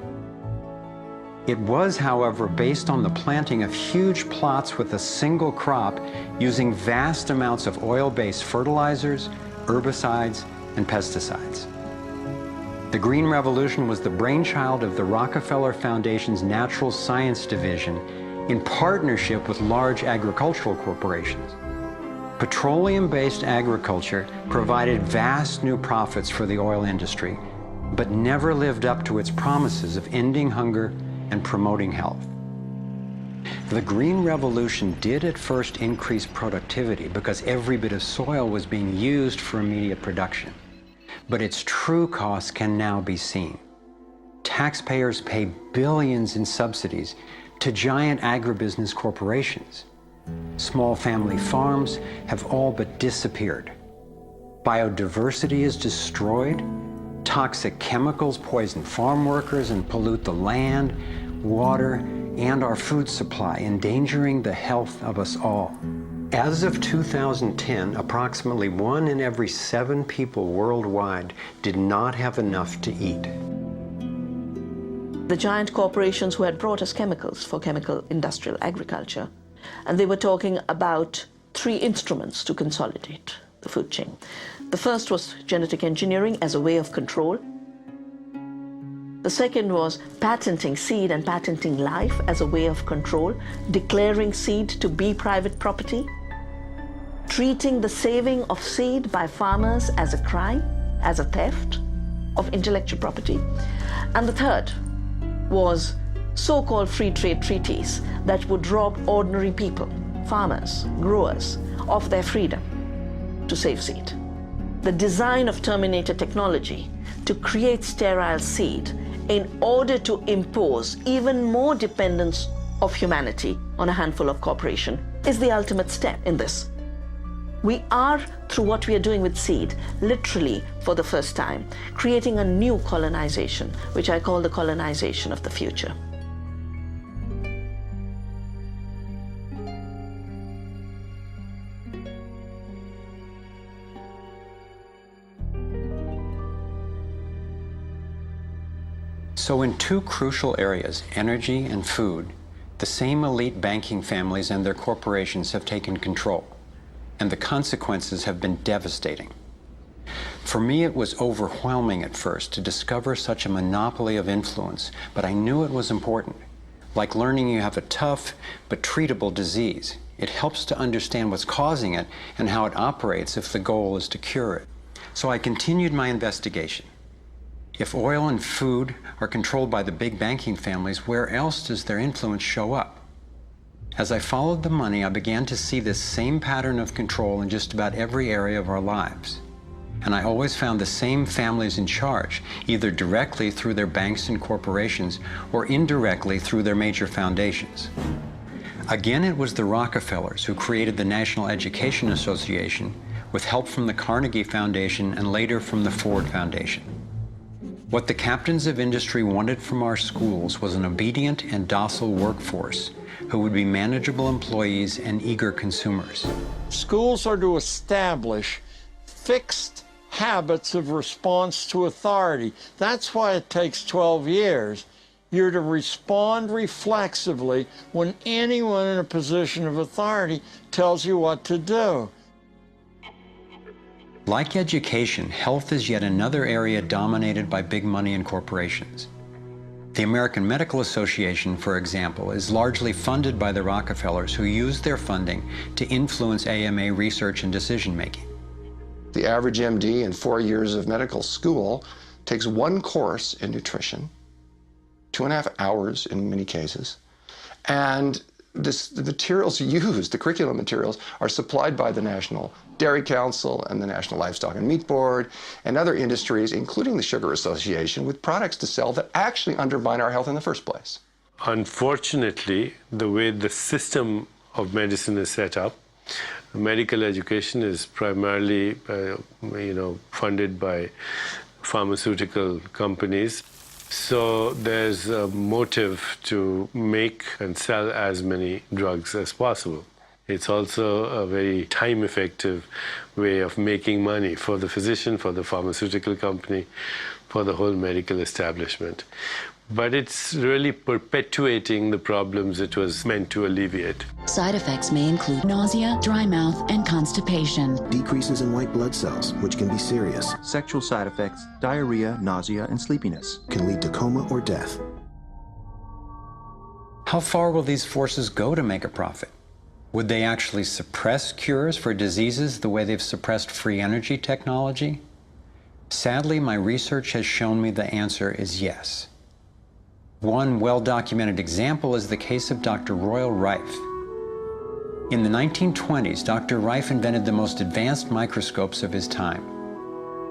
It was, however, based on the planting of huge plots with a single crop using vast amounts of oil-based fertilizers, herbicides, and pesticides. The Green Revolution was the brainchild of the Rockefeller Foundation's Natural Science Division in partnership with large agricultural corporations. Petroleum-based agriculture provided vast new profits for the oil industry, but never lived up to its promises of ending hunger and promoting health. The Green Revolution did at first increase productivity because every bit of soil was being used for immediate production. But its true costs can now be seen. Taxpayers pay billions in subsidies to giant agribusiness corporations. Small family farms have all but disappeared. Biodiversity is destroyed. Toxic chemicals poison farm workers and pollute the land, water, and our food supply, endangering the health of us all. As of 2010, approximately 1 in every 7 people worldwide did not have enough to eat. The giant corporations who had brought us chemicals for chemical industrial agriculture, and they were talking about 3 instruments to consolidate the food chain. The first was genetic engineering as a way of control. The second was patenting seed and patenting life as a way of control, declaring seed to be private property, treating the saving of seed by farmers as a crime, as a theft of intellectual property. And the third was so-called free trade treaties that would rob ordinary people, farmers, growers, of their freedom to save seed. The design of Terminator technology to create sterile seed in order to impose even more dependence of humanity on a handful of corporations is the ultimate step in this. We are, through what we are doing with seed, literally for the first time, creating a new colonization, which I call the colonization of the future. So in 2 crucial areas, energy and food, the same elite banking families and their corporations have taken control, and the consequences have been devastating. For me, it was overwhelming at first to discover such a monopoly of influence, but I knew it was important. Like learning you have a tough but treatable disease. It helps to understand what's causing it and how it operates if the goal is to cure it. So I continued my investigation. If oil and food are controlled by the big banking families, where else does their influence show up? As I followed the money, I began to see this same pattern of control in just about every area of our lives. and I always found the same families in charge, either directly through their banks and corporations or indirectly through their major foundations. Again, it was the Rockefellers who created the National Education Association with help from the Carnegie Foundation and later from the Ford Foundation. What the captains of industry wanted from our schools was an obedient and docile workforce who would be manageable employees and eager consumers. Schools are to establish fixed habits of response to authority. That's why it takes 12 years. You're to respond reflexively when anyone in a position of authority tells you what to do. Like education, health is yet another area dominated by big money and corporations. The American Medical Association, for example, is largely funded by the Rockefellers, who use their funding to influence AMA research and decision-making. The average MD in 4 years of medical school takes one course in nutrition, 2.5 hours in many cases, and the materials used, the curriculum materials, are supplied by the National Dairy Council and the National Livestock and Meat Board and other industries, including the Sugar Association, with products to sell that actually undermine our health in the first place. Unfortunately, the way the system of medicine is set up, medical education is primarily, funded by pharmaceutical companies. So there's a motive to make and sell as many drugs as possible. It's also a very time-effective way of making money for the physician, for the pharmaceutical company, for the whole medical establishment. But it's really perpetuating the problems it was meant to alleviate. Side effects may include nausea, dry mouth, and constipation. Decreases in white blood cells, which can be serious. Sexual side effects, diarrhea, nausea, and sleepiness. Can lead to coma or death. How far will these forces go to make a profit? Would they actually suppress cures for diseases the way they've suppressed free energy technology? Sadly, my research has shown me the answer is yes. One well-documented example is the case of Dr. Royal Rife. In the 1920s, Dr. Rife invented the most advanced microscopes of his time.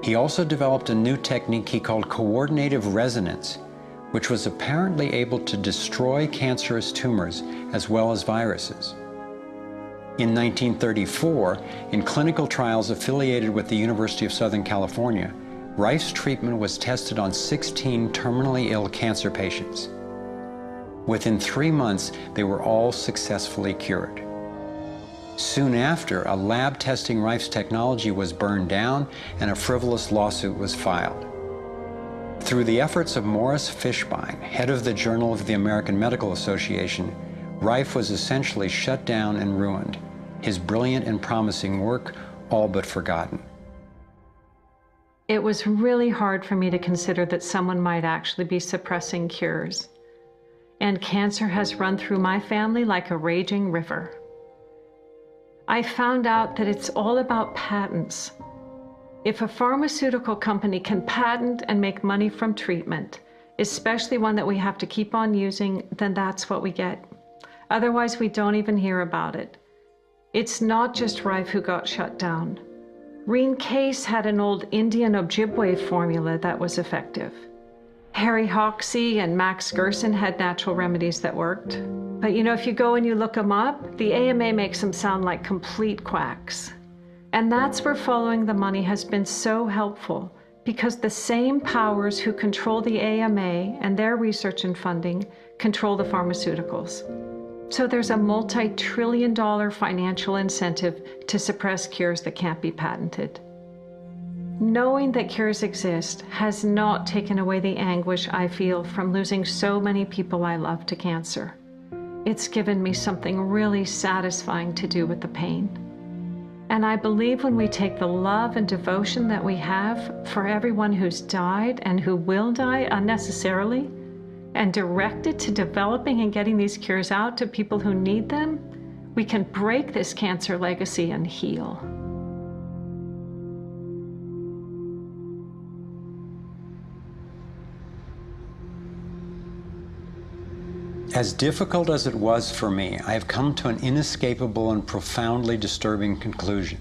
He also developed a new technique he called coordinative resonance, which was apparently able to destroy cancerous tumors as well as viruses. In 1934, in clinical trials affiliated with the University of Southern California, Rife's treatment was tested on 16 terminally ill cancer patients. Within 3 months, they were all successfully cured. Soon after, a lab testing Rife's technology was burned down and a frivolous lawsuit was filed. Through the efforts of Morris Fishbein, head of the Journal of the American Medical Association, Rife was essentially shut down and ruined, his brilliant and promising work all but forgotten. It was really hard for me to consider that someone might actually be suppressing cures. And cancer has run through my family like a raging river. I found out that it's all about patents. If a pharmaceutical company can patent and make money from treatment, especially one that we have to keep on using, then that's what we get. Otherwise, we don't even hear about it. It's not just Rife who got shut down. Reen Case had an old Indian Ojibwe formula that was effective. Harry Hoxsey and Max Gerson had natural remedies that worked. But if you go and you look them up, the AMA makes them sound like complete quacks. And that's where following the money has been so helpful, because the same powers who control the AMA and their research and funding control the pharmaceuticals. So there's a multi-trillion-dollar financial incentive to suppress cures that can't be patented. Knowing that cures exist has not taken away the anguish I feel from losing so many people I love to cancer. It's given me something really satisfying to do with the pain. And I believe when we take the love and devotion that we have for everyone who's died and who will die unnecessarily, and direct it to developing and getting these cures out to people who need them, we can break this cancer legacy and heal. As difficult as it was for me, I have come to an inescapable and profoundly disturbing conclusion.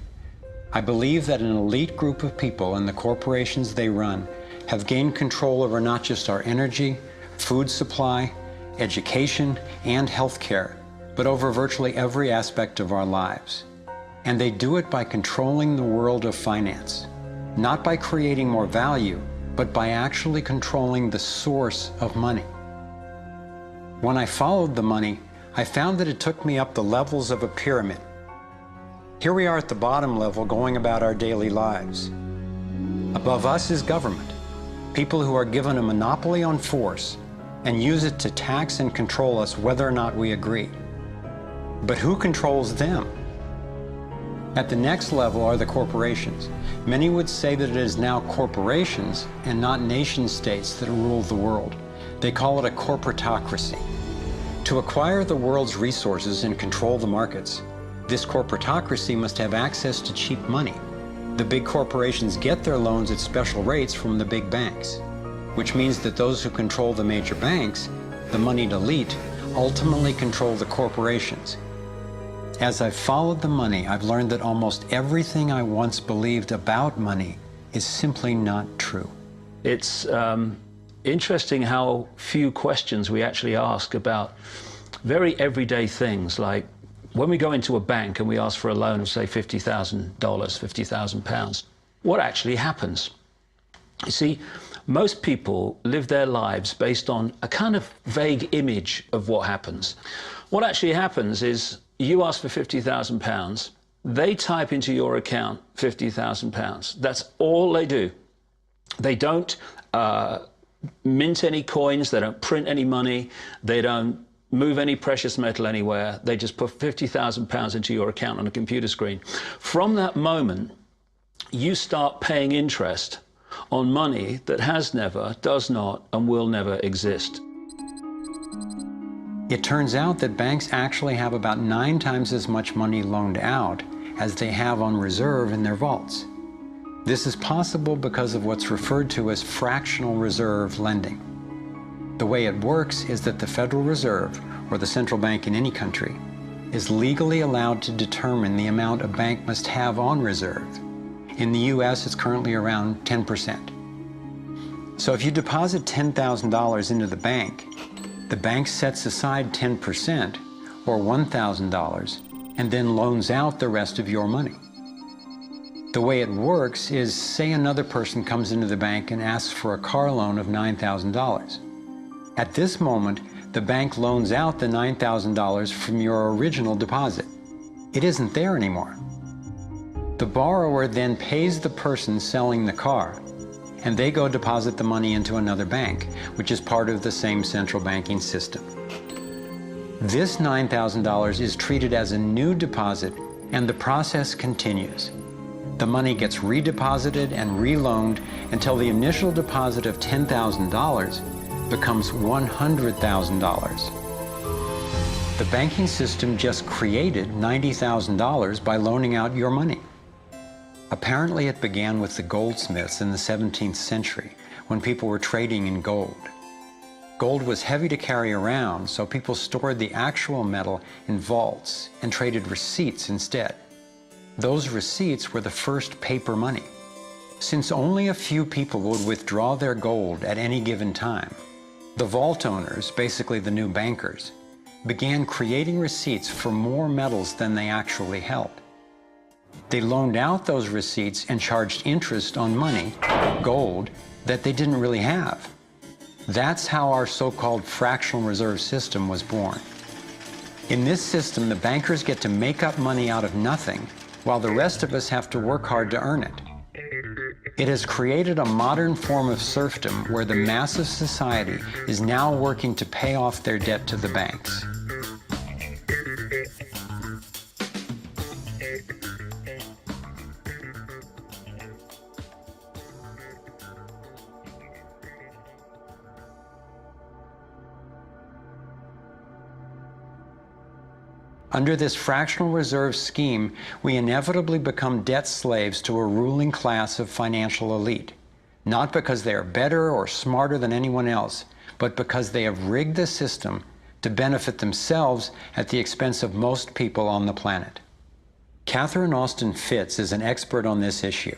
I believe that an elite group of people and the corporations they run have gained control over not just our energy, food supply, education, and health care, but over virtually every aspect of our lives. And they do it by controlling the world of finance, not by creating more value, but by actually controlling the source of money. When I followed the money, I found that it took me up the levels of a pyramid. Here we are at the bottom level going about our daily lives. Above us is government, people who are given a monopoly on force and use it to tax and control us whether or not we agree. But who controls them? At the next level are the corporations. Many would say that it is now corporations and not nation states that rule the world. They call it a corporatocracy. To acquire the world's resources and control the markets, this corporatocracy must have access to cheap money. The big corporations get their loans at special rates from the big banks, which means that those who control the major banks, the moneyed elite, ultimately control the corporations. As I've followed the money, I've learned that almost everything I once believed about money is simply not true. It's interesting how few questions we actually ask about very everyday things, like when we go into a bank and we ask for a loan of, say, $50,000, £50,000, what actually happens? You see, most people live their lives based on a kind of vague image of what happens. What actually happens is you ask for £50,000, they type into your account £50,000. That's all they do. They don't mint any coins, they don't print any money, they don't move any precious metal anywhere. They just put £50,000 into your account on a computer screen. From that moment, you start paying interest on money that has never, does not, and will never exist. It turns out that banks actually have about 9 times as much money loaned out as they have on reserve in their vaults. This is possible because of what's referred to as fractional reserve lending. The way it works is that the Federal Reserve, or the central bank in any country, is legally allowed to determine the amount a bank must have on reserve. In the US, it's currently around 10%. So if you deposit $10,000 into the bank sets aside 10%, or $1,000, and then loans out the rest of your money. The way it works is, say another person comes into the bank and asks for a car loan of $9,000. At this moment, the bank loans out the $9,000 from your original deposit. It isn't there anymore. The borrower then pays the person selling the car, and they go deposit the money into another bank, which is part of the same central banking system. This $9,000 is treated as a new deposit, and the process continues. The money gets redeposited and reloaned until the initial deposit of $10,000 becomes $100,000. The banking system just created $90,000 by loaning out your money. Apparently it began with the goldsmiths in the 17th century, when people were trading in gold. Gold was heavy to carry around, so people stored the actual metal in vaults and traded receipts instead. Those receipts were the first paper money. Since only a few people would withdraw their gold at any given time, the vault owners, basically the new bankers, began creating receipts for more metals than they actually held. They loaned out those receipts and charged interest on money, gold, that they didn't really have. That's how our so-called fractional reserve system was born. In this system, the bankers get to make up money out of nothing, while the rest of us have to work hard to earn it. It has created a modern form of serfdom where the mass of society is now working to pay off their debt to the banks. Under this fractional reserve scheme, we inevitably become debt slaves to a ruling class of financial elite, not because they are better or smarter than anyone else, but because they have rigged the system to benefit themselves at the expense of most people on the planet. Catherine Austin Fitts is an expert on this issue.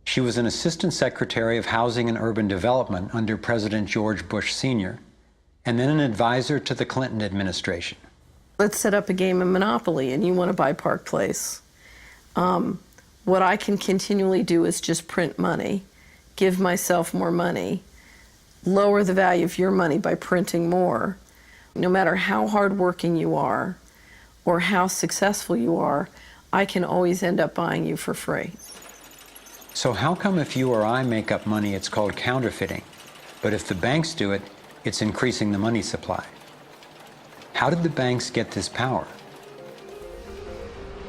She was an Assistant Secretary of Housing and Urban Development under President George Bush Sr., and then an advisor to the Clinton administration. Let's set up a game of Monopoly and you want to buy Park Place. What I can continually do is just print money, give myself more money, lower the value of your money by printing more. No matter how hardworking you are or how successful you are, I can always end up buying you for free. So how come if you or I make up money, it's called counterfeiting, but if the banks do it, it's increasing the money supply? How did the banks get this power?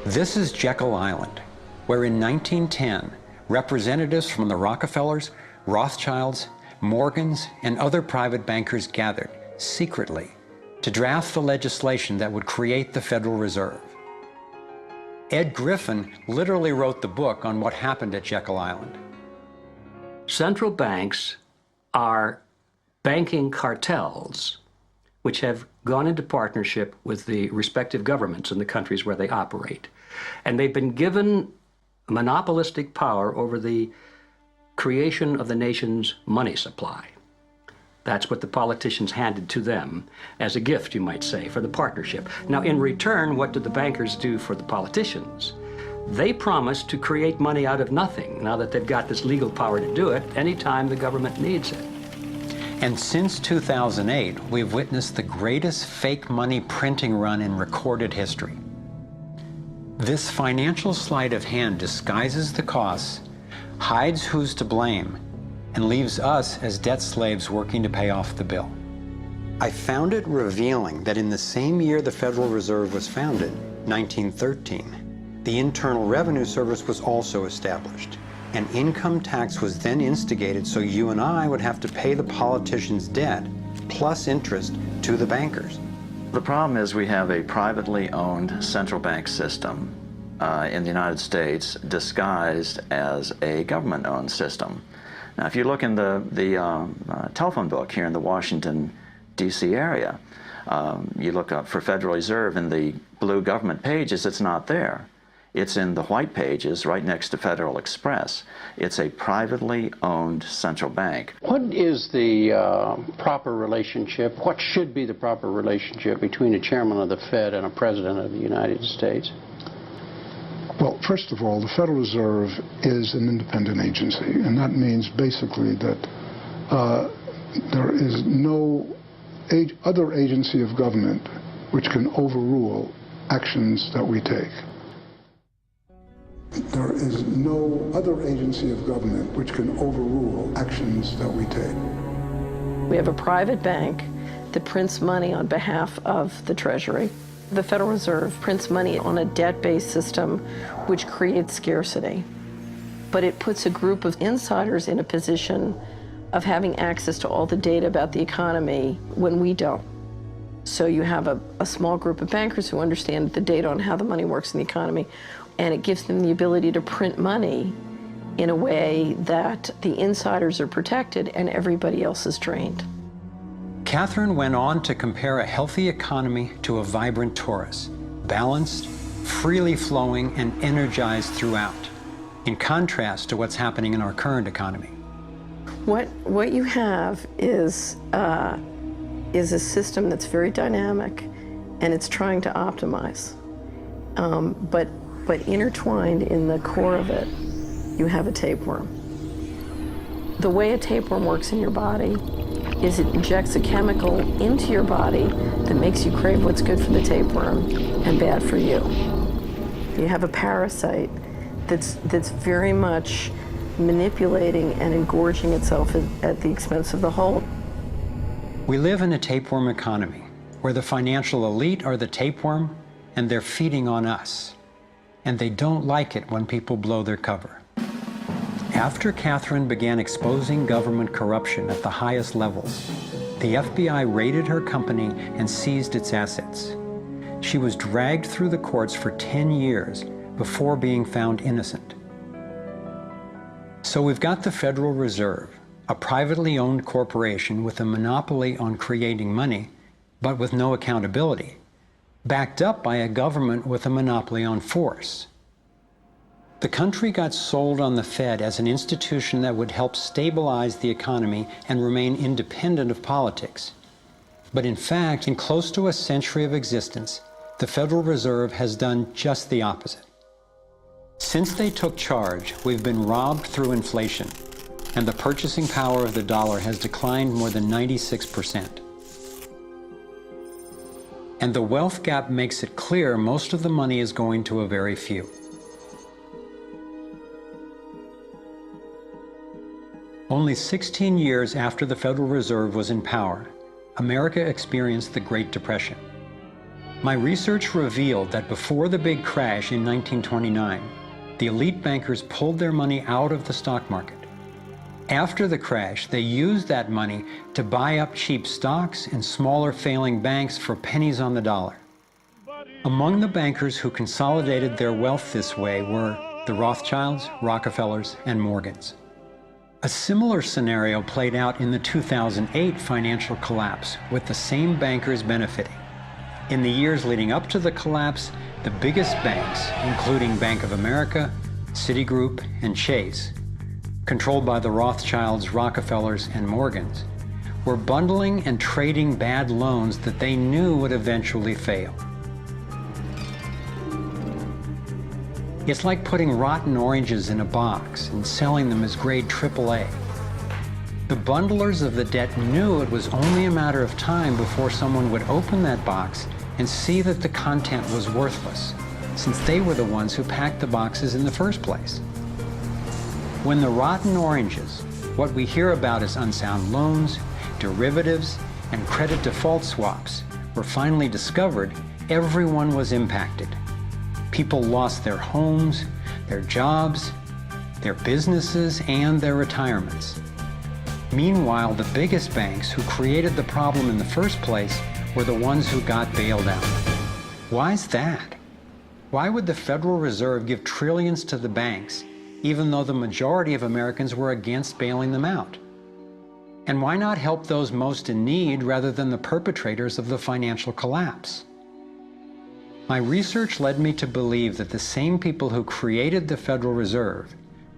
This is Jekyll Island, where in 1910, representatives from the Rockefellers, Rothschilds, Morgans, and other private bankers gathered secretly to draft the legislation that would create the Federal Reserve. Ed Griffin literally wrote the book on what happened at Jekyll Island. Central banks are banking cartels which have gone into partnership with the respective governments in the countries where they operate. And they've been given monopolistic power over the creation of the nation's money supply. That's what the politicians handed to them as a gift, you might say, for the partnership. Now, in return, what did the bankers do for the politicians? They promised to create money out of nothing, now that they've got this legal power to do it anytime the government needs it. And since 2008, we've witnessed the greatest fake money printing run in recorded history. This financial sleight of hand disguises the costs, hides who's to blame, and leaves us as debt slaves working to pay off the bill. I found it revealing that in the same year the Federal Reserve was founded, 1913, the Internal Revenue Service was also established. An income tax was then instigated so you and I would have to pay the politicians' debt, plus interest, to the bankers. The problem is we have a privately owned central bank system in the United States disguised as a government-owned system. Now, if you look in the telephone book here in the Washington, D.C. area, you look up for Federal Reserve in the blue government pages, it's not there. It's in the white pages right next to Federal Express. It's a privately owned central bank. What is the proper relationship, what should be the proper relationship between a chairman of the Fed and a president of the United States? Well, first of all, the Federal Reserve is an independent agency, and that means basically that there is no other agency of government which can overrule actions that we take. There is no other agency of government which can overrule actions that we take. We have a private bank that prints money on behalf of the Treasury. The Federal Reserve prints money on a debt-based system which creates scarcity. But it puts a group of insiders in a position of having access to all the data about the economy when we don't. So you have a small group of bankers who understand the data on how the money works in the economy, and it gives them the ability to print money in a way that the insiders are protected and everybody else is drained. Catherine went on to compare a healthy economy to a vibrant torus, balanced, freely flowing, and energized throughout, in contrast to what's happening in our current economy. What you have is a system that's very dynamic, and it's trying to optimize. But intertwined in the core of it, you have a tapeworm. The way a tapeworm works in your body is it injects a chemical into your body that makes you crave what's good for the tapeworm and bad for you. You have a parasite that's very much manipulating and engorging itself at the expense of the whole. We live in a tapeworm economy where the financial elite are the tapeworm and they're feeding on us. And they don't like it when people blow their cover. After Catherine began exposing government corruption at the highest levels, the FBI raided her company and seized its assets. She was dragged through the courts for 10 years before being found innocent. So we've got the Federal Reserve, a privately owned corporation with a monopoly on creating money, but with no accountability, backed up by a government with a monopoly on force. The country got sold on the Fed as an institution that would help stabilize the economy and remain independent of politics. But in fact, in close to a century of existence, the Federal Reserve has done just the opposite. Since they took charge, we've been robbed through inflation, and the purchasing power of the dollar has declined more than 96%. And the wealth gap makes it clear most of the money is going to a very few. Only 16 years after the Federal Reserve was in power, America experienced the Great Depression. My research revealed that before the big crash in 1929, the elite bankers pulled their money out of the stock market. After the crash, they used that money to buy up cheap stocks and smaller failing banks for pennies on the dollar. Among the bankers who consolidated their wealth this way were the Rothschilds, Rockefellers, and Morgans. A similar scenario played out in the 2008 financial collapse, with the same bankers benefiting. In the years leading up to the collapse, the biggest banks, including Bank of America, Citigroup, and Chase, controlled by the Rothschilds, Rockefellers, and Morgans, were bundling and trading bad loans that they knew would eventually fail. It's like putting rotten oranges in a box and selling them as grade AAA. The bundlers of the debt knew it was only a matter of time before someone would open that box and see that the content was worthless, since they were the ones who packed the boxes in the first place. When the rotten oranges, what we hear about as unsound loans, derivatives, and credit default swaps, were finally discovered, everyone was impacted. People lost their homes, their jobs, their businesses, and their retirements. Meanwhile, the biggest banks who created the problem in the first place were the ones who got bailed out. Why is that? Why would the Federal Reserve give trillions to the banks, even though the majority of Americans were against bailing them out? And why not help those most in need rather than the perpetrators of the financial collapse? My research led me to believe that the same people who created the Federal Reserve,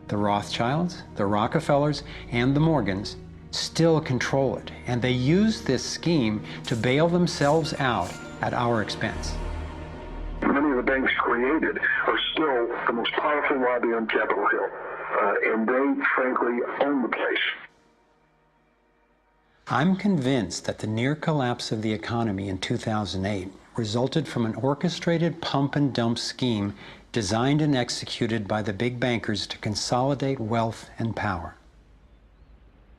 the Rothschilds, the Rockefellers, and the Morgans, still control it, and they use this scheme to bail themselves out at our expense. Many of the banks created are still the most powerful lobby on Capitol Hill, and they, frankly, own the place. I'm convinced that the near collapse of the economy in 2008 resulted from an orchestrated pump and dump scheme designed and executed by the big bankers to consolidate wealth and power.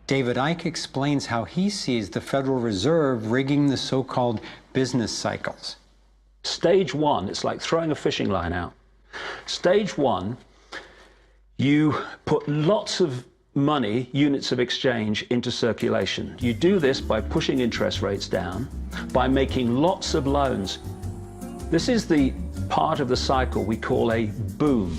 David Icke explains how he sees the Federal Reserve rigging the so-called business cycles. Stage one, it's like throwing a fishing line out. Stage one, you put lots of money, units of exchange, into circulation. You do this by pushing interest rates down, by making lots of loans. This is the part of the cycle we call a boom.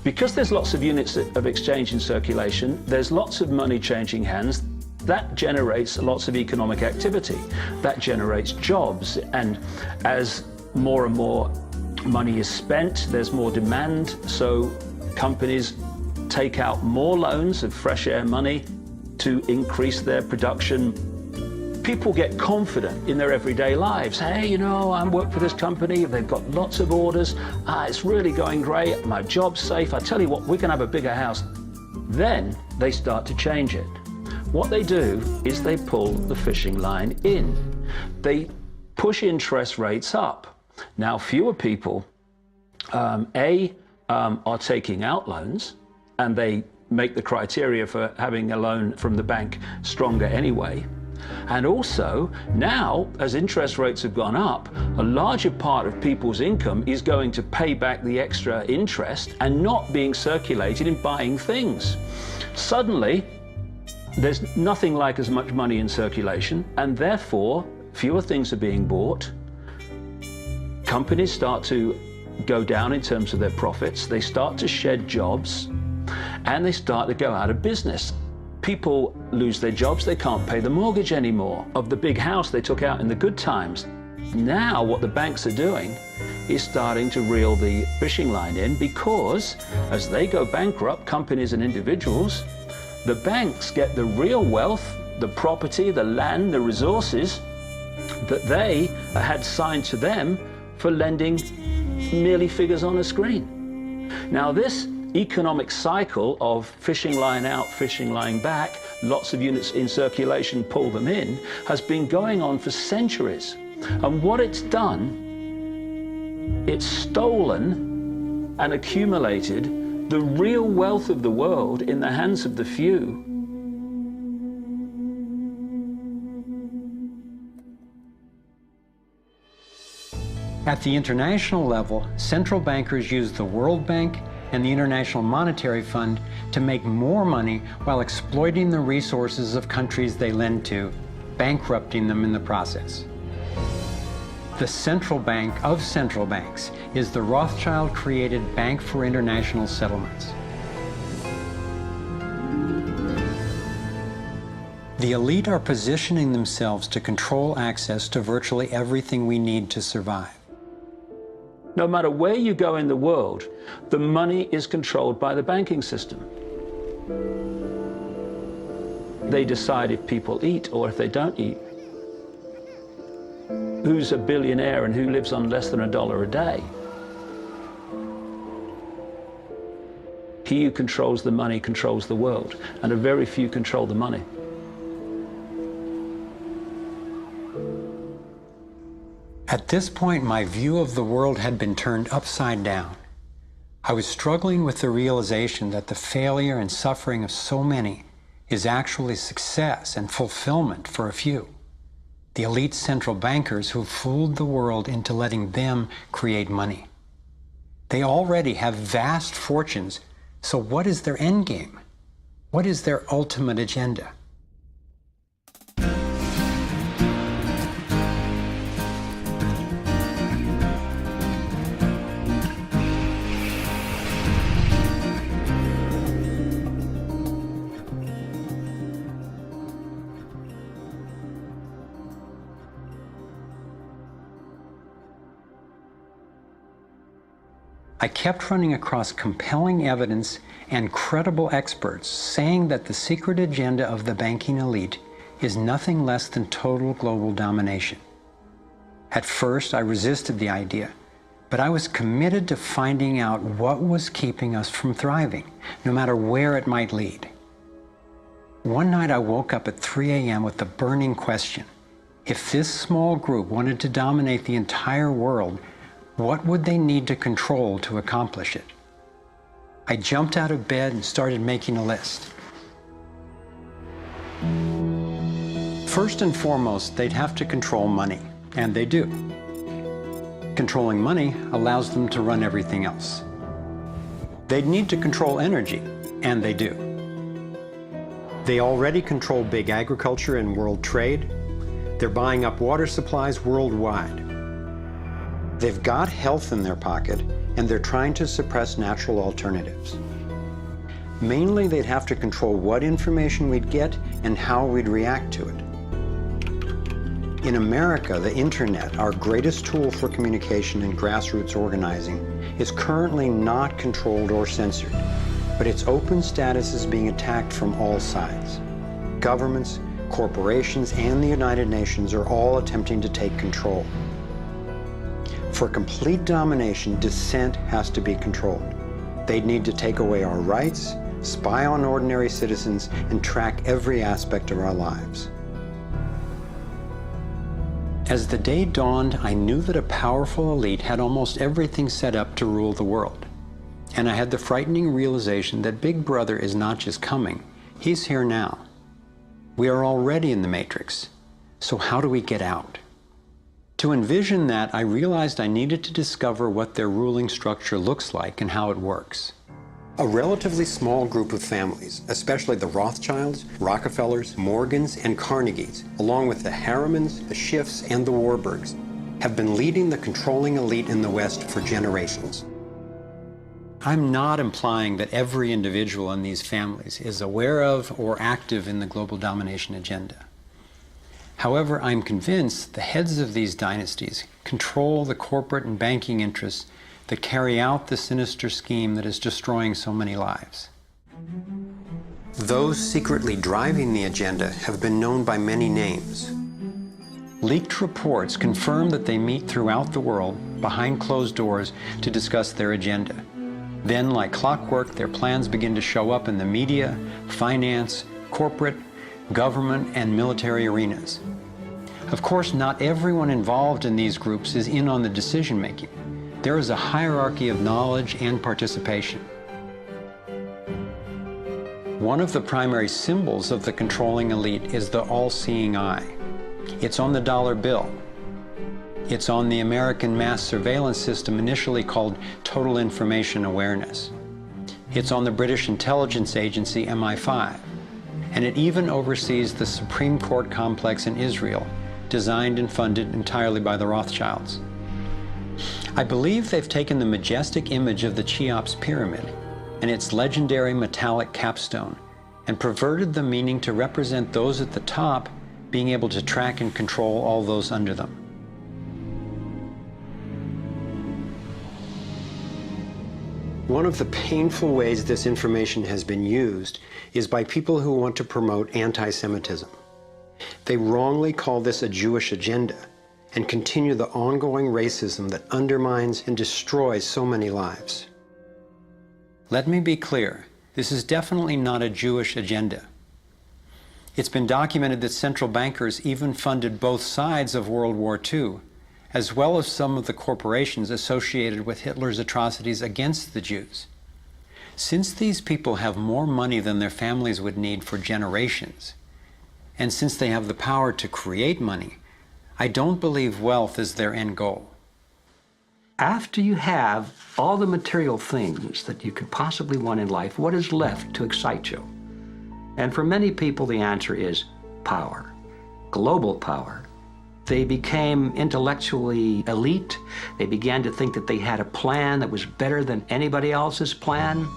Because there's lots of units of exchange in circulation, there's lots of money changing hands. That generates lots of economic activity. That generates jobs. And as more and more money is spent, there's more demand. So companies take out more loans of fresh air money to increase their production. People get confident in their everyday lives. Hey, you know, I work for this company, they've got lots of orders, it's really going great, my job's safe, I tell you what, we can have a bigger house. Then they start to change it. What they do is they pull the fishing line in. They push interest rates up. Now, fewer people, are taking out loans, and they make the criteria for having a loan from the bank stronger anyway. And also, now, as interest rates have gone up, a larger part of people's income is going to pay back the extra interest and not being circulated in buying things. Suddenly, there's nothing like as much money in circulation, and therefore, fewer things are being bought. Companies start to go down in terms of their profits. They start to shed jobs, and they start to go out of business. People lose their jobs, they can't pay the mortgage anymore of the big house they took out in the good times. Now what the banks are doing is starting to reel the fishing line in, because as they go bankrupt, companies and individuals, the banks get the real wealth, the property, the land, the resources that they had signed to them for lending merely figures on a screen. Now this economic cycle of fishing line out, fishing line back, lots of units in circulation, pull them in, has been going on for centuries. And what it's done, it's stolen and accumulated the real wealth of the world in the hands of the few. At the international level, central bankers use the World Bank and the International Monetary Fund to make more money while exploiting the resources of countries they lend to, bankrupting them in the process. The central bank of central banks is the Rothschild-created Bank for International Settlements. The elite are positioning themselves to control access to virtually everything we need to survive. No matter where you go in the world, the money is controlled by the banking system. They decide if people eat or if they don't eat. Who's a billionaire and who lives on less than $1 a day? He who controls the money controls the world, and a very few control the money. At this point, my view of the world had been turned upside down. I was struggling with the realization that the failure and suffering of so many is actually success and fulfillment for a few. The elite central bankers who fooled the world into letting them create money. They already have vast fortunes, so what is their end game? What is their ultimate agenda? I kept running across compelling evidence and credible experts saying that the secret agenda of the banking elite is nothing less than total global domination. At first, I resisted the idea, but I was committed to finding out what was keeping us from thriving, no matter where it might lead. One night I woke up at 3 a.m. with the burning question: if this small group wanted to dominate the entire world, what would they need to control to accomplish it? I jumped out of bed and started making a list. First and foremost, they'd have to control money, and they do. Controlling money allows them to run everything else. They'd need to control energy, and they do. They already control big agriculture and world trade. They're buying up water supplies worldwide. They've got health in their pocket, and they're trying to suppress natural alternatives. Mainly, they'd have to control what information we'd get and how we'd react to it. In America, the internet, our greatest tool for communication and grassroots organizing, is currently not controlled or censored, but its open status is being attacked from all sides. Governments, corporations, and the United Nations are all attempting to take control. For complete domination, dissent has to be controlled. They'd need to take away our rights, spy on ordinary citizens, and track every aspect of our lives. As the day dawned, I knew that a powerful elite had almost everything set up to rule the world. And I had the frightening realization that Big Brother is not just coming, he's here now. We are already in the Matrix. So how do we get out? To envision that, I realized I needed to discover what their ruling structure looks like and how it works. A relatively small group of families, especially the Rothschilds, Rockefellers, Morgans, and Carnegies, along with the Harrimans, the Schiffs, and the Warburgs, have been leading the controlling elite in the West for generations. I'm not implying that every individual in these families is aware of or active in the global domination agenda. However, I'm convinced the heads of these dynasties control the corporate and banking interests that carry out the sinister scheme that is destroying so many lives. Those secretly driving the agenda have been known by many names. Leaked reports confirm that they meet throughout the world behind closed doors to discuss their agenda. Then, like clockwork, their plans begin to show up in the media, finance, corporate, government, and military arenas. Of course, not everyone involved in these groups is in on the decision-making. There is a hierarchy of knowledge and participation. One of the primary symbols of the controlling elite is the all-seeing eye. It's on the dollar bill. It's on the American mass surveillance system initially called Total Information Awareness. It's on the British intelligence agency MI5. And it even oversees the Supreme Court complex in Israel, designed and funded entirely by the Rothschilds. I believe they've taken the majestic image of the Cheops pyramid and its legendary metallic capstone and perverted the meaning to represent those at the top being able to track and control all those under them. One of the painful ways this information has been used is by people who want to promote anti-Semitism. They wrongly call this a Jewish agenda and continue the ongoing racism that undermines and destroys so many lives. Let me be clear, this is definitely not a Jewish agenda. It's been documented that central bankers even funded both sides of World War II, as well as some of the corporations associated with Hitler's atrocities against the Jews. Since these people have more money than their families would need for generations, and since they have the power to create money, I don't believe wealth is their end goal. After you have all the material things that you could possibly want in life, what is left to excite you? And for many people, the answer is power, global power. They became intellectually elite. They began to think that they had a plan that was better than anybody else's plan.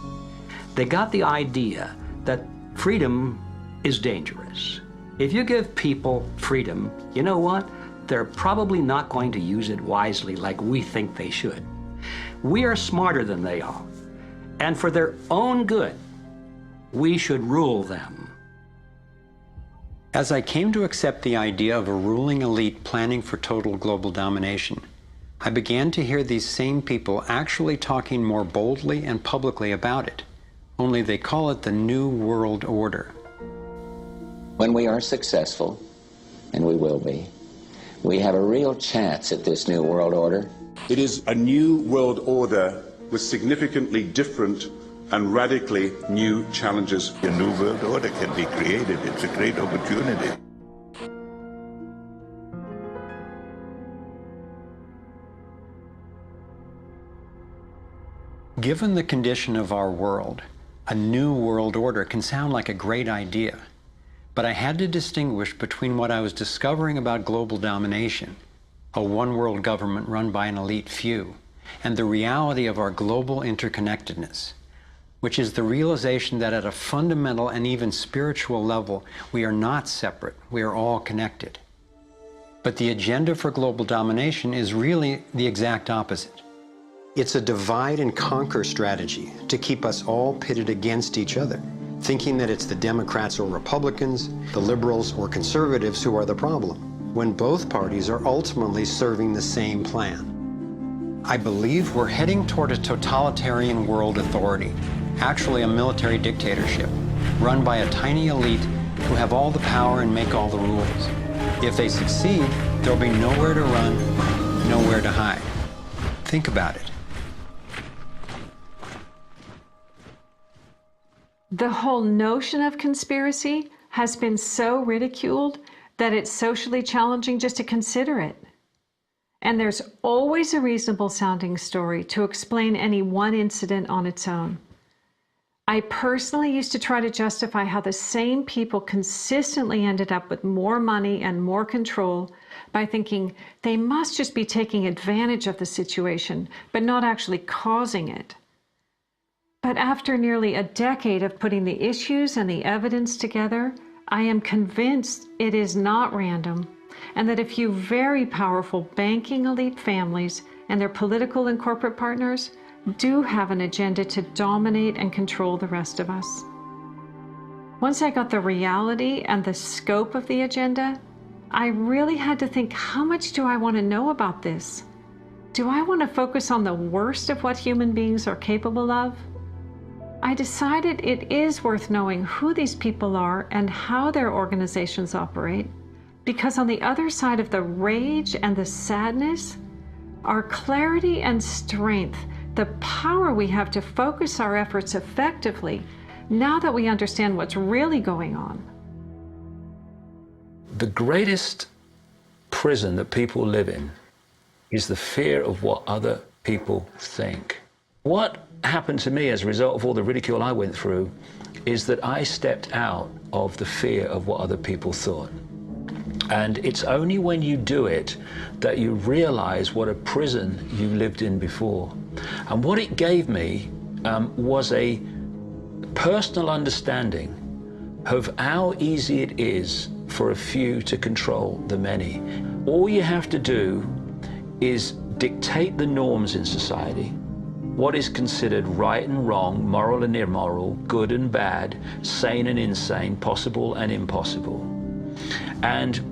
They got the idea that freedom is dangerous. If you give people freedom, you know what? They're probably not going to use it wisely like we think they should. We are smarter than they are. And for their own good, we should rule them. As I came to accept the idea of a ruling elite planning for total global domination, I began to hear these same people actually talking more boldly and publicly about it, only they call it the New World Order. When we are successful, and we will be, we have a real chance at this New World Order. It is a new world order with significantly different and radically new challenges. A new world order can be created. It's a great opportunity. Given the condition of our world, a new world order can sound like a great idea. But I had to distinguish between what I was discovering about global domination, a one-world government run by an elite few, and the reality of our global interconnectedness, which is the realization that at a fundamental and even spiritual level, we are not separate, we are all connected. But the agenda for global domination is really the exact opposite. It's a divide and conquer strategy to keep us all pitted against each other, thinking that it's the Democrats or Republicans, the liberals or conservatives who are the problem, when both parties are ultimately serving the same plan. I believe we're heading toward a totalitarian world authority, actually a military dictatorship, run by a tiny elite who have all the power and make all the rules. If they succeed, there'll be nowhere to run, nowhere to hide. Think about it. The whole notion of conspiracy has been so ridiculed that it's socially challenging just to consider it. And there's always a reasonable sounding story to explain any one incident on its own. I personally used to try to justify how the same people consistently ended up with more money and more control by thinking they must just be taking advantage of the situation, but not actually causing it. But after nearly a decade of putting the issues and the evidence together, I am convinced it is not random, and that a few very powerful banking elite families and their political and corporate partners do have an agenda to dominate and control the rest of us. Once I got the reality and the scope of the agenda, I really had to think, how much do I want to know about this? Do I want to focus on the worst of what human beings are capable of? I decided it is worth knowing who these people are and how their organizations operate, because on the other side of the rage and the sadness are clarity and strength, the power we have to focus our efforts effectively now that we understand what's really going on. The greatest prison that people live in is the fear of what other people think. What happened to me as a result of all the ridicule I went through is that I stepped out of the fear of what other people thought. And it's only when you do it that you realize what a prison you lived in before. And what it gave me was a personal understanding of how easy it is for a few to control the many. All you have to do is dictate the norms in society. What is considered right and wrong, moral and immoral, good and bad, sane and insane, possible and impossible. And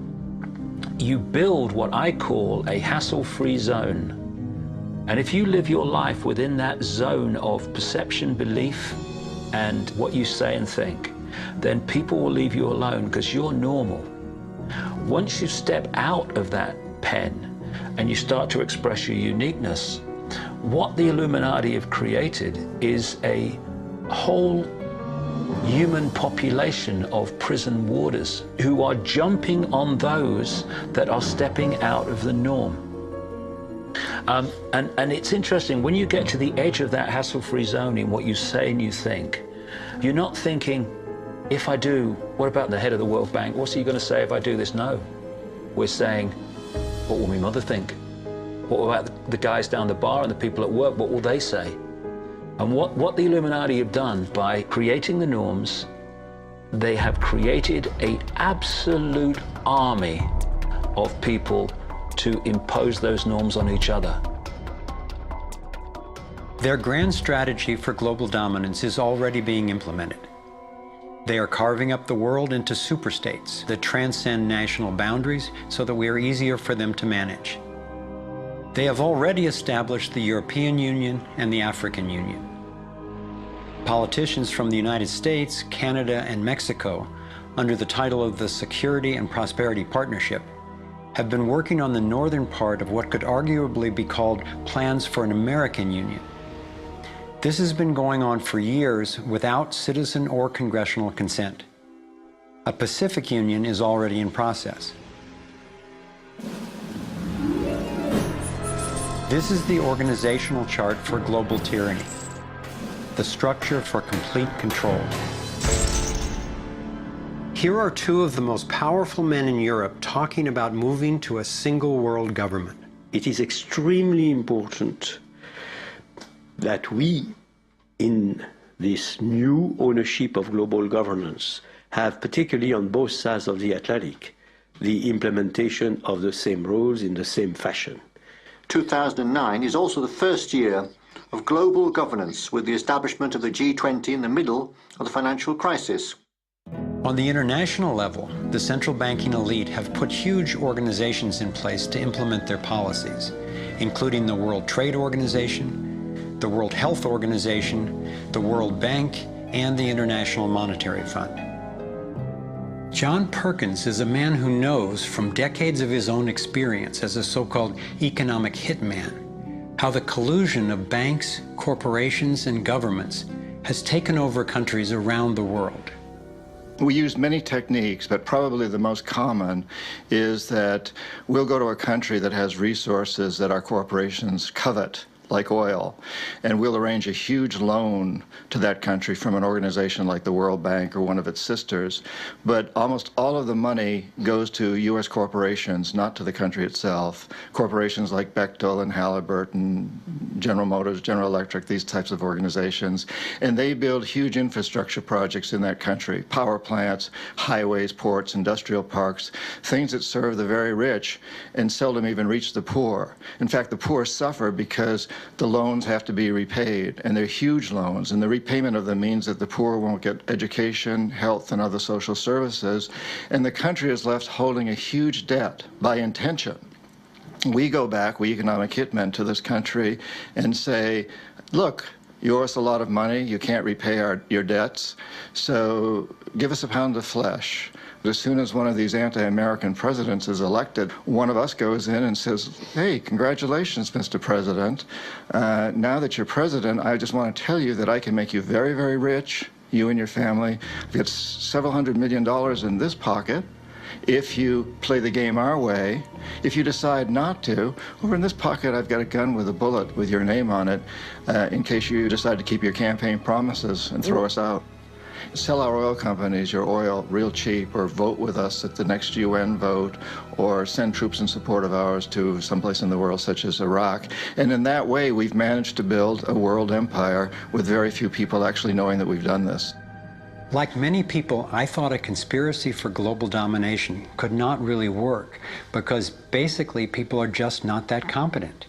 you build what I call a hassle-free zone. And if you live your life within that zone of perception, belief, and what you say and think, then people will leave you alone because you're normal. Once you step out of that pen and you start to express your uniqueness, what the Illuminati have created is a whole human population of prison warders who are jumping on those that are stepping out of the norm. And it's interesting, when you get to the edge of that hassle-free zone in what you say and you think, you're not thinking, if I do, what about the head of the World Bank? What's he going to say if I do this? No. We're saying, what will my mother think? What about the guys down the bar and the people at work? What will they say? And what the Illuminati have done by creating the norms, they have created an absolute army of people to impose those norms on each other. Their grand strategy for global dominance is already being implemented. They are carving up the world into superstates that transcend national boundaries so that we are easier for them to manage. They have already established the European Union and the African Union. Politicians from the United States, Canada, and Mexico, under the title of the Security and Prosperity Partnership, have been working on the northern part of what could arguably be called plans for an American Union. This has been going on for years without citizen or congressional consent. A Pacific Union is already in process. This is the organizational chart for global tyranny, the structure for complete control. Here are two of the most powerful men in Europe talking about moving to a single world government. It is extremely important that we, in this new ownership of global governance, have, particularly on both sides of the Atlantic, the implementation of the same rules in the same fashion. 2009 is also the first year of global governance, with the establishment of the G20 in the middle of the financial crisis. On the international level, the central banking elite have put huge organizations in place to implement their policies, including the World Trade Organization, the World Health Organization, the World Bank, and the International Monetary Fund. John Perkins is a man who knows from decades of his own experience as a so-called economic hitman how the collusion of banks, corporations, and governments has taken over countries around the world. We use many techniques, but probably the most common is that we'll go to a country that has resources that our corporations covet, like oil, and we'll arrange a huge loan to that country from an organization like the World Bank or one of its sisters. But almost all of the money goes to U.S. corporations, not to the country itself. Corporations like Bechtel and Halliburton, General Motors, General Electric, these types of organizations. And they build huge infrastructure projects in that country, power plants, highways, ports, industrial parks, things that serve the very rich and seldom even reach the poor. In fact, the poor suffer because the loans have to be repaid, and they're huge loans, and the repayment of them means that the poor won't get education, health, and other social services, and the country is left holding a huge debt by intention. We go back, we economic hitmen, to this country and say, look, you owe us a lot of money, you can't repay your debts, so give us a pound of flesh. But as soon as one of these anti-American presidents is elected, one of us goes in and says, hey, congratulations, Mr. President. Now that you're president, I just want to tell you that I can make you very, very rich, you and your family. I've got several $100 million in this pocket. If you play the game our way, if you decide not to, over in this pocket I've got a gun with a bullet with your name on it in case you decide to keep your campaign promises and throw us out. Sell our oil companies your oil real cheap, or vote with us at the next UN vote, or send troops in support of ours to someplace in the world such as Iraq. And in that way we've managed to build a world empire with very few people actually knowing that we've done this. Like many people, I thought a conspiracy for global domination could not really work because basically people are just not that competent.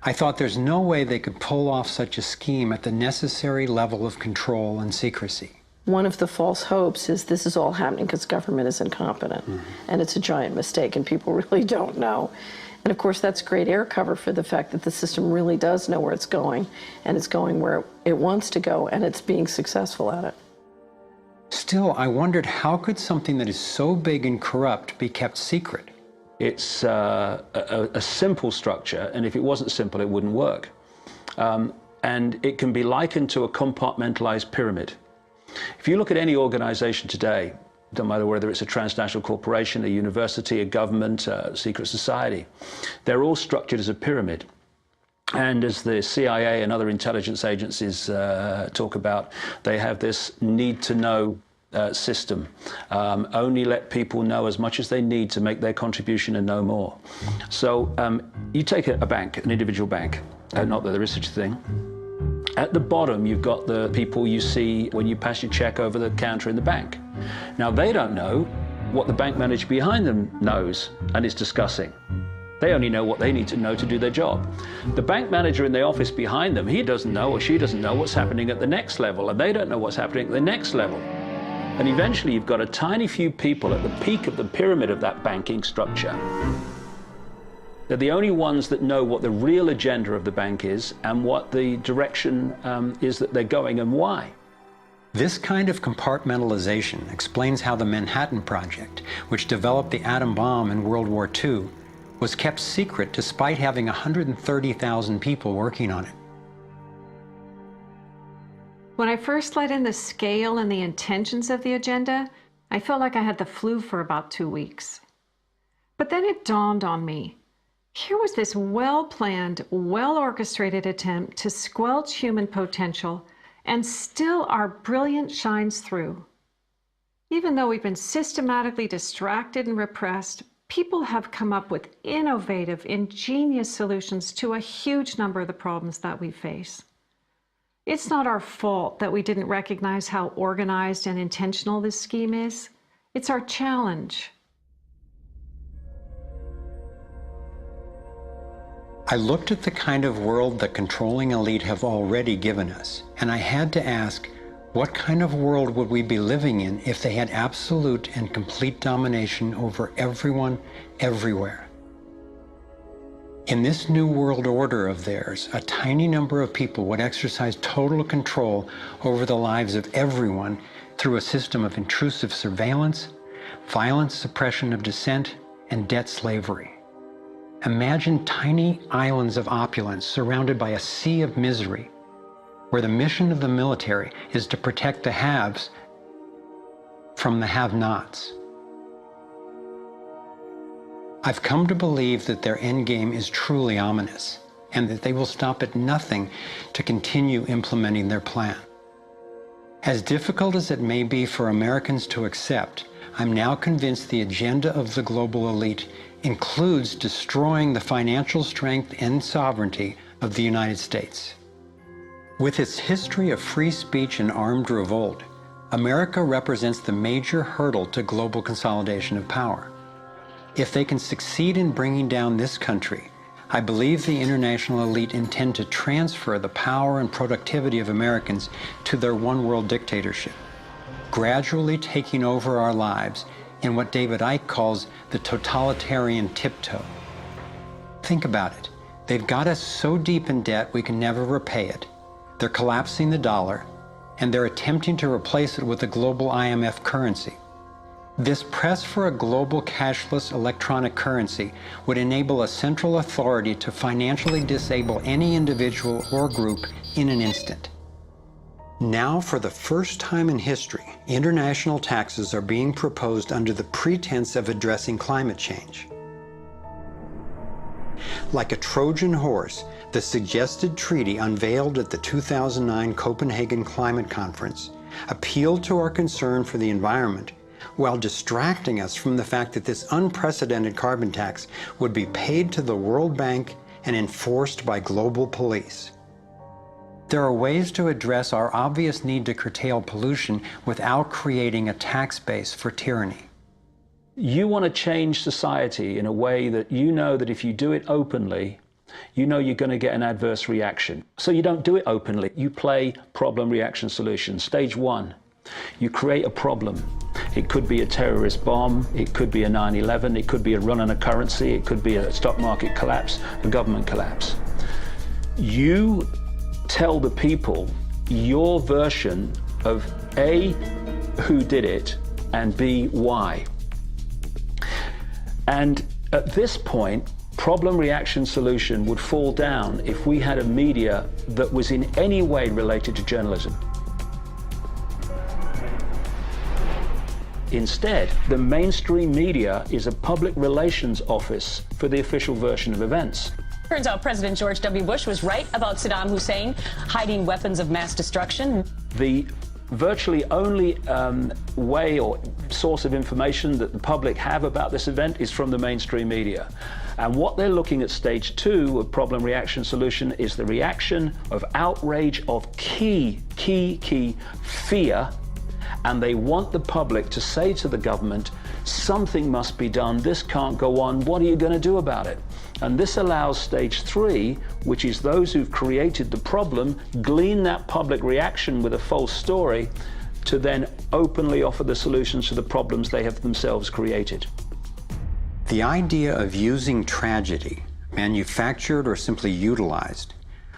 I thought there's no way they could pull off such a scheme at the necessary level of control and secrecy. One of the false hopes is this is all happening because government is incompetent, and it's a giant mistake, and people really don't know. And of course, that's great air cover for the fact that the system really does know where it's going, and it's going where it wants to go, and it's being successful at it. Still, I wondered how could something that is so big and corrupt be kept secret? It's a simple structure, and if it wasn't simple, it wouldn't work. And it can be likened to a compartmentalized pyramid. If you look at any organization today, don't matter whether it's a transnational corporation, a university, a government, a secret society, they're all structured as a pyramid. And as the CIA and other intelligence agencies talk about, they have this need-to-know system. Only let people know as much as they need to make their contribution and no more. So you take a bank, an individual bank, not that there is such a thing. At the bottom, you've got the people you see when you pass your check over the counter in the bank. Now, they don't know what the bank manager behind them knows and is discussing. They only know what they need to know to do their job. The bank manager in the office behind them, he doesn't know or she doesn't know what's happening at the next level, and they don't know what's happening at the next level. And eventually, you've got a tiny few people at the peak of the pyramid of that banking structure. They're the only ones that know what the real agenda of the bank is and what the direction is that they're going and why. This kind of compartmentalization explains how the Manhattan Project, which developed the atom bomb in World War II, was kept secret despite having 130,000 people working on it. When I first let in the scale and the intentions of the agenda, I felt like I had the flu for about 2 weeks. But then it dawned on me. Here was this well-planned, well-orchestrated attempt to squelch human potential, and still our brilliance shines through. Even though we've been systematically distracted and repressed, people have come up with innovative, ingenious solutions to a huge number of the problems that we face. It's not our fault that we didn't recognize how organized and intentional this scheme is. It's our challenge. I looked at the kind of world the controlling elite have already given us, and I had to ask, what kind of world would we be living in if they had absolute and complete domination over everyone, everywhere? In this new world order of theirs, a tiny number of people would exercise total control over the lives of everyone through a system of intrusive surveillance, violent suppression of dissent, and debt slavery. Imagine tiny islands of opulence surrounded by a sea of misery, where the mission of the military is to protect the haves from the have-nots. I've come to believe that their endgame is truly ominous. and that they will stop at nothing to continue implementing their plan. As difficult as it may be for Americans to accept, I'm now convinced the agenda of the global elite includes destroying the financial strength and sovereignty of the United States. With its history of free speech and armed revolt, America represents the major hurdle to global consolidation of power. If they can succeed in bringing down this country, I believe the international elite intend to transfer the power and productivity of Americans to their one-world dictatorship, gradually taking over our lives in what David Icke calls the totalitarian tiptoe. Think about it. They've got us so deep in debt we can never repay it. They're collapsing the dollar, and they're attempting to replace it with a global IMF currency. This press for a global cashless electronic currency would enable a central authority to financially disable any individual or group in an instant. Now, for the first time in history, international taxes are being proposed under the pretense of addressing climate change. Like a Trojan horse, the suggested treaty unveiled at the 2009 Copenhagen Climate Conference appealed to our concern for the environment while distracting us from the fact that this unprecedented carbon tax would be paid to the World Bank and enforced by global police. There are ways to address our obvious need to curtail pollution without creating a tax base for tyranny. You want to change society in a way that you know that if you do it openly, you know you're going to get an adverse reaction. So you don't do it openly. You play problem, reaction, solution. Stage one, you create a problem. It could be a terrorist bomb, it could be a 9/11, it could be a run on a currency, it could be a stock market collapse, a government collapse. You tell the people your version of A, who did it, and B, why. And at this point, problem, reaction, solution would fall down if we had a media that was in any way related to journalism. Instead, the mainstream media is a public relations office for the official version of events. Turns out President George W. Bush was right about Saddam Hussein hiding weapons of mass destruction. The virtually only way or source of information that the public have about this event is from the mainstream media. And what they're looking at stage two of problem, reaction, solution is the reaction of outrage, of key fear. And they want the public to say to the government, something must be done, this can't go on, what are you going to do about it? And this allows stage three, which is those who've created the problem, glean that public reaction with a false story, to then openly offer the solutions to the problems they have themselves created. The idea of using tragedy, manufactured or simply utilized,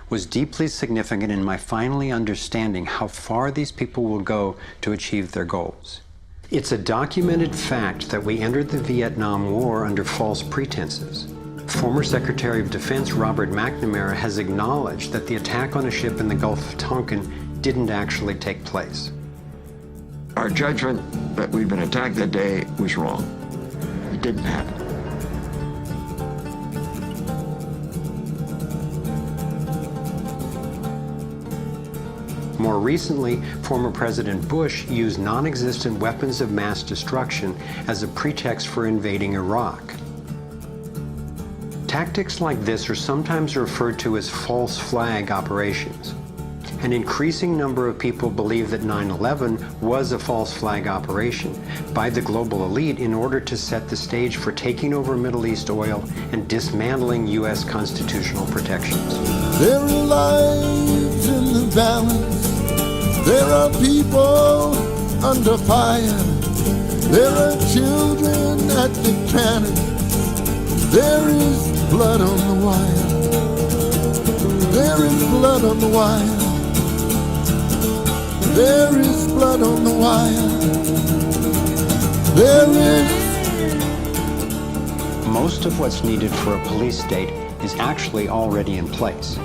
was deeply significant in my finally understanding how far these people will go to achieve their goals. It's a documented fact that we entered the Vietnam War under false pretenses. Former Secretary of Defense Robert McNamara has acknowledged that the attack on a ship in the Gulf of Tonkin didn't actually take place. Our judgment that we'd been attacked that day was wrong. It didn't happen. More recently, former President Bush used non-existent weapons of mass destruction as a pretext for invading Iraq. Tactics like this are sometimes referred to as false flag operations. An increasing number of people believe that 9/11 was a false flag operation by the global elite in order to set the stage for taking over Middle East oil and dismantling U.S. constitutional protections. There are lives in the balance. There are people under fire. There are children at the cannon. There is blood on the wire. There is blood on the wire. There is blood on the wire. There is. Most of what's needed for a police state is actually already in place.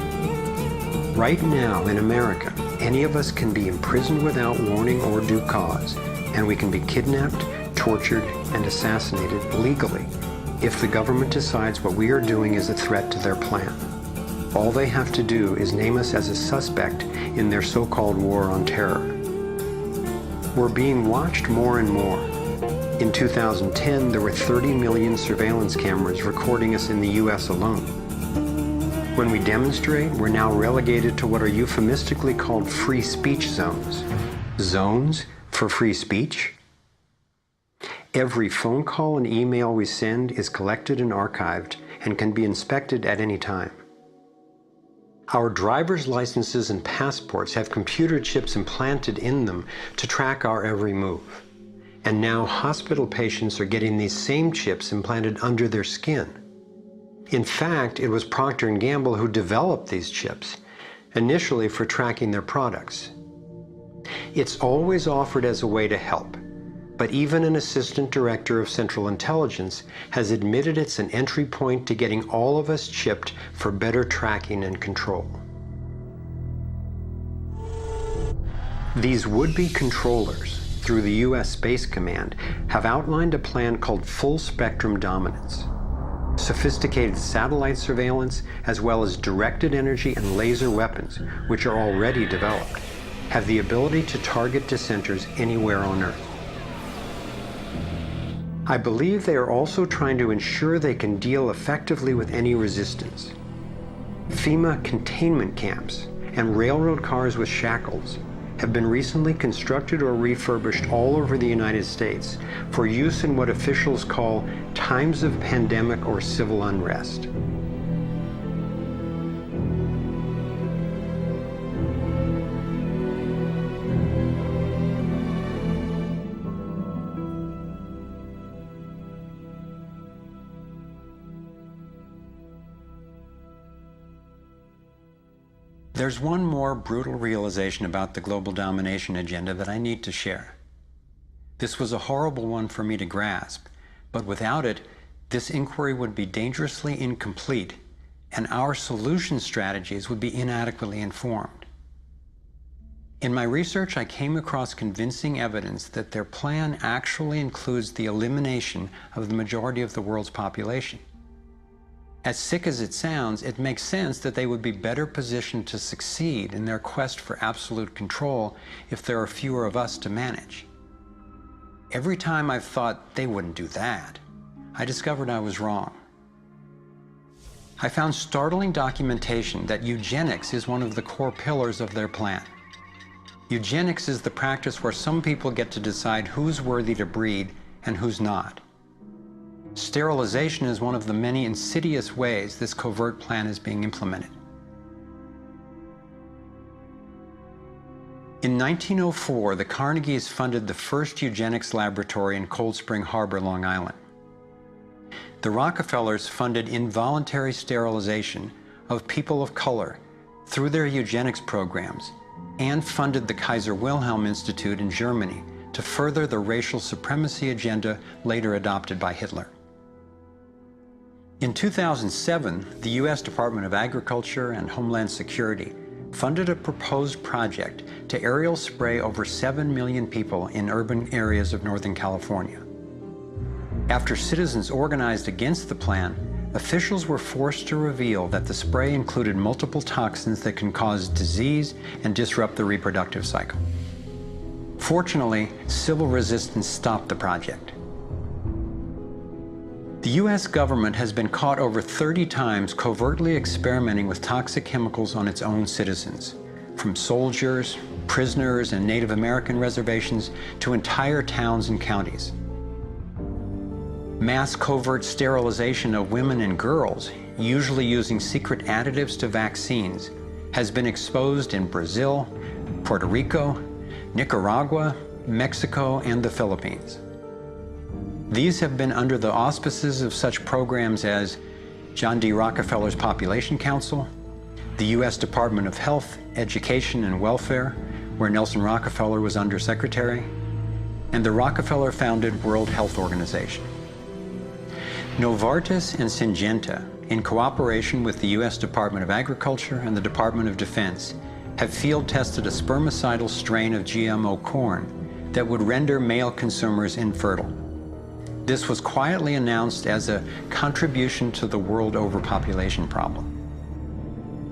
Right now in America, any of us can be imprisoned without warning or due cause, and we can be kidnapped, tortured, and assassinated legally if the government decides what we are doing is a threat to their plan. All they have to do is name us as a suspect in their so-called war on terror. We're being watched more and more. In 2010, there were 30 million surveillance cameras recording us in the US alone. When we demonstrate, we're now relegated to what are euphemistically called free speech zones. Zones for free speech? Every phone call and email we send is collected and archived and can be inspected at any time. Our driver's licenses and passports have computer chips implanted in them to track our every move. And now hospital patients are getting these same chips implanted under their skin. In fact, it was Procter & Gamble who developed these chips, initially for tracking their products. It's always offered as a way to help, but even an assistant director of Central Intelligence has admitted it's an entry point to getting all of us chipped for better tracking and control. These would-be controllers, through the US Space Command, have outlined a plan called Full Spectrum Dominance. Sophisticated satellite surveillance, as well as directed energy and laser weapons, which are already developed, have the ability to target dissenters anywhere on Earth. I believe they are also trying to ensure they can deal effectively with any resistance. FEMA containment camps and railroad cars with shackles have been recently constructed or refurbished all over the United States for use in what officials call times of pandemic or civil unrest. There's one more brutal realization about the global domination agenda that I need to share. This was a horrible one for me to grasp, but without it, this inquiry would be dangerously incomplete, and our solution strategies would be inadequately informed. In my research, I came across convincing evidence that their plan actually includes the elimination of the majority of the world's population. As sick as it sounds, it makes sense that they would be better positioned to succeed in their quest for absolute control if there are fewer of us to manage. Every time I've thought they wouldn't do that, I discovered I was wrong. I found startling documentation that eugenics is one of the core pillars of their plan. Eugenics is the practice where some people get to decide who's worthy to breed and who's not. Sterilization is one of the many insidious ways this covert plan is being implemented. In 1904, the Carnegies funded the first eugenics laboratory in Cold Spring Harbor, Long Island. The Rockefellers funded involuntary sterilization of people of color through their eugenics programs and funded the Kaiser Wilhelm Institute in Germany to further the racial supremacy agenda later adopted by Hitler. In 2007, the U.S. Department of Agriculture and Homeland Security funded a proposed project to aerial spray over 7 million people in urban areas of Northern California. After citizens organized against the plan, officials were forced to reveal that the spray included multiple toxins that can cause disease and disrupt the reproductive cycle. Fortunately, civil resistance stopped the project. The U.S. government has been caught over 30 times covertly experimenting with toxic chemicals on its own citizens, from soldiers, prisoners, and Native American reservations to entire towns and counties. Mass covert sterilization of women and girls, usually using secret additives to vaccines, has been exposed in Brazil, Puerto Rico, Nicaragua, Mexico, and the Philippines. These have been under the auspices of such programs as John D. Rockefeller's Population Council, the U.S. Department of Health, Education, and Welfare, where Nelson Rockefeller was undersecretary, and the Rockefeller-founded World Health Organization. Novartis and Syngenta, in cooperation with the U.S. Department of Agriculture and the Department of Defense, have field-tested a spermicidal strain of GMO corn that would render male consumers infertile. This was quietly announced as a contribution to the world overpopulation problem.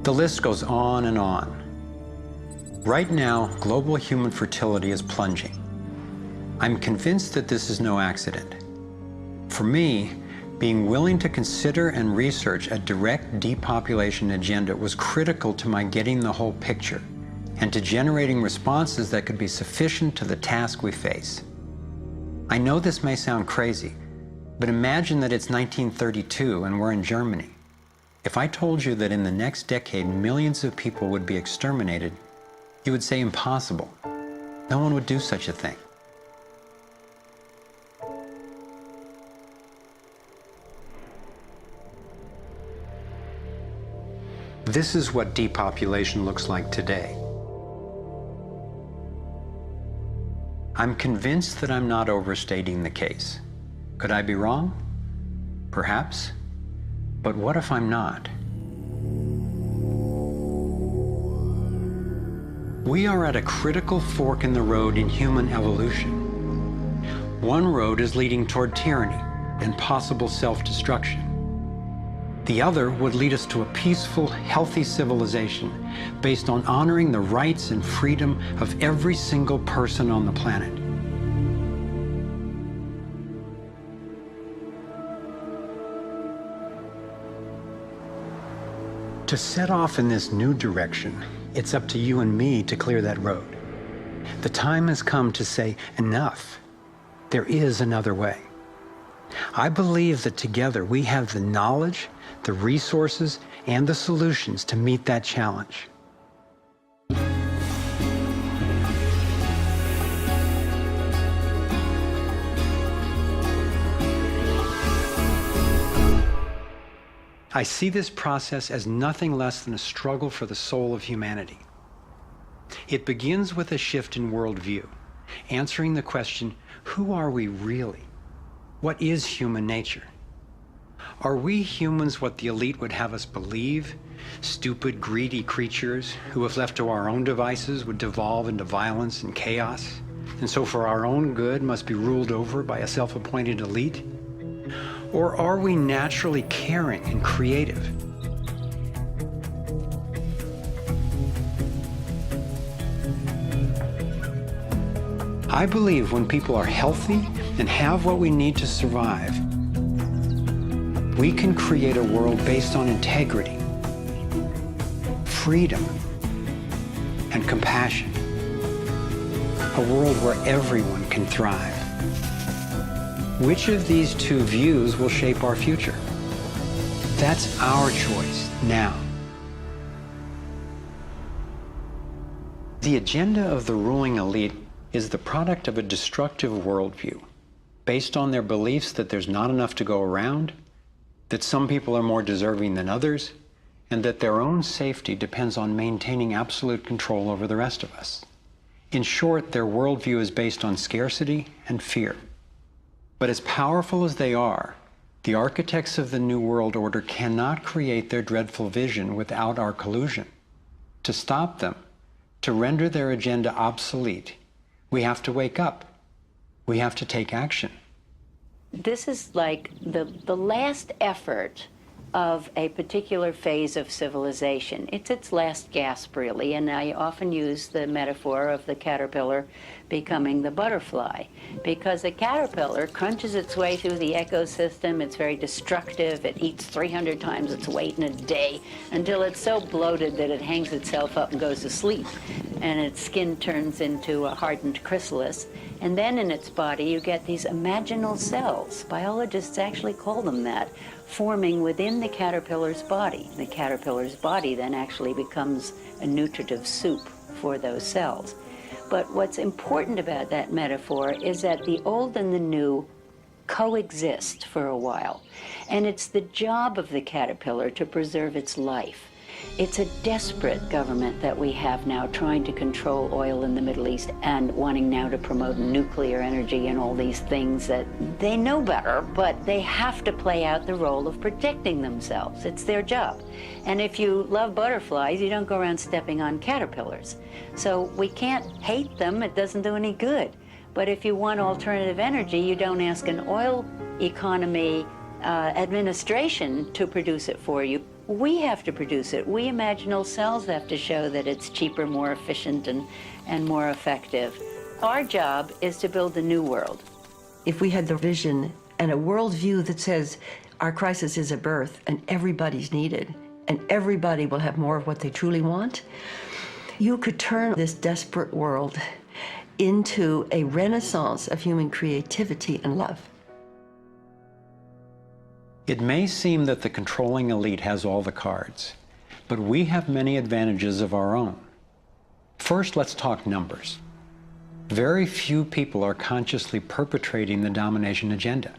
The list goes on and on. Right now, global human fertility is plunging. I'm convinced that this is no accident. For me, being willing to consider and research a direct depopulation agenda was critical to my getting the whole picture and to generating responses that could be sufficient to the task we face. I know this may sound crazy, but imagine that it's 1932 and we're in Germany. If I told you that in the next decade millions of people would be exterminated, you would say impossible. No one would do such a thing. This is what depopulation looks like today. I'm convinced that I'm not overstating the case. Could I be wrong? Perhaps. But what if I'm not? We are at a critical fork in the road in human evolution. One road is leading toward tyranny and possible self-destruction. The other would lead us to a peaceful, healthy civilization based on honoring the rights and freedom of every single person on the planet. To set off in this new direction, it's up to you and me to clear that road. The time has come to say, enough. There is another way. I believe that together we have the knowledge, the resources, and the solutions to meet that challenge. I see this process as nothing less than a struggle for the soul of humanity. It begins with a shift in worldview, answering the question, who are we really? What is human nature? Are we humans what the elite would have us believe? Stupid, greedy creatures who, if left to our own devices, would devolve into violence and chaos, and so for our own good must be ruled over by a self-appointed elite? Or are we naturally caring and creative? I believe when people are healthy and have what we need to survive, we can create a world based on integrity, freedom, and compassion. A world where everyone can thrive. Which of these two views will shape our future? That's our choice now. The agenda of the ruling elite is the product of a destructive worldview, based on their beliefs that there's not enough to go around, that some people are more deserving than others, and that their own safety depends on maintaining absolute control over the rest of us. In short, their worldview is based on scarcity and fear. But as powerful as they are, the architects of the New World Order cannot create their dreadful vision without our collusion. To stop them, to render their agenda obsolete, we have to wake up. We have to take action. This is like the last effort of a particular phase of civilization. It's its last gasp, really, and I often use the metaphor of the caterpillar becoming the butterfly, because the caterpillar crunches its way through the ecosystem. It's very destructive. It eats 300 times its weight in a day until it's so bloated that it hangs itself up and goes to sleep, and its skin turns into a hardened chrysalis. And then in its body, you get these imaginal cells. Biologists actually call them that, forming within the caterpillar's body. The caterpillar's body then actually becomes a nutritive soup for those cells. But what's important about that metaphor is that the old and the new coexist for a while. And it's the job of the caterpillar to preserve its life. It's a desperate government that we have now trying to control oil in the Middle East and wanting now to promote nuclear energy and all these things that they know better, but they have to play out the role of protecting themselves. It's their job. And if you love butterflies, you don't go around stepping on caterpillars. So we can't hate them. It doesn't do any good. But if you want alternative energy, you don't ask an oil economy administration to produce it for you. We have to produce it. We imaginal cells have to show that it's cheaper, more efficient, and more effective. Our job is to build the new world. If we had the vision and a worldview that says our crisis is a birth and everybody's needed and everybody will have more of what they truly want, you could turn this desperate world into a renaissance of human creativity and love. It may seem that the controlling elite has all the cards, but we have many advantages of our own. First, let's talk numbers. Very few people are consciously perpetrating the domination agenda.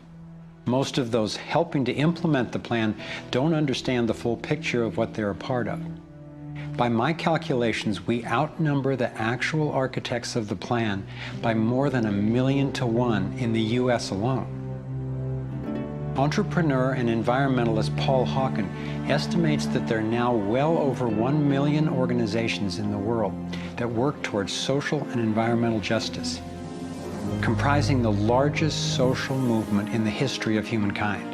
Most of those helping to implement the plan don't understand the full picture of what they're a part of. By my calculations, we outnumber the actual architects of the plan by more than 1,000,000 to 1 in the US alone. Entrepreneur and environmentalist Paul Hawken estimates that there are now well over 1 million organizations in the world that work towards social and environmental justice, comprising the largest social movement in the history of humankind.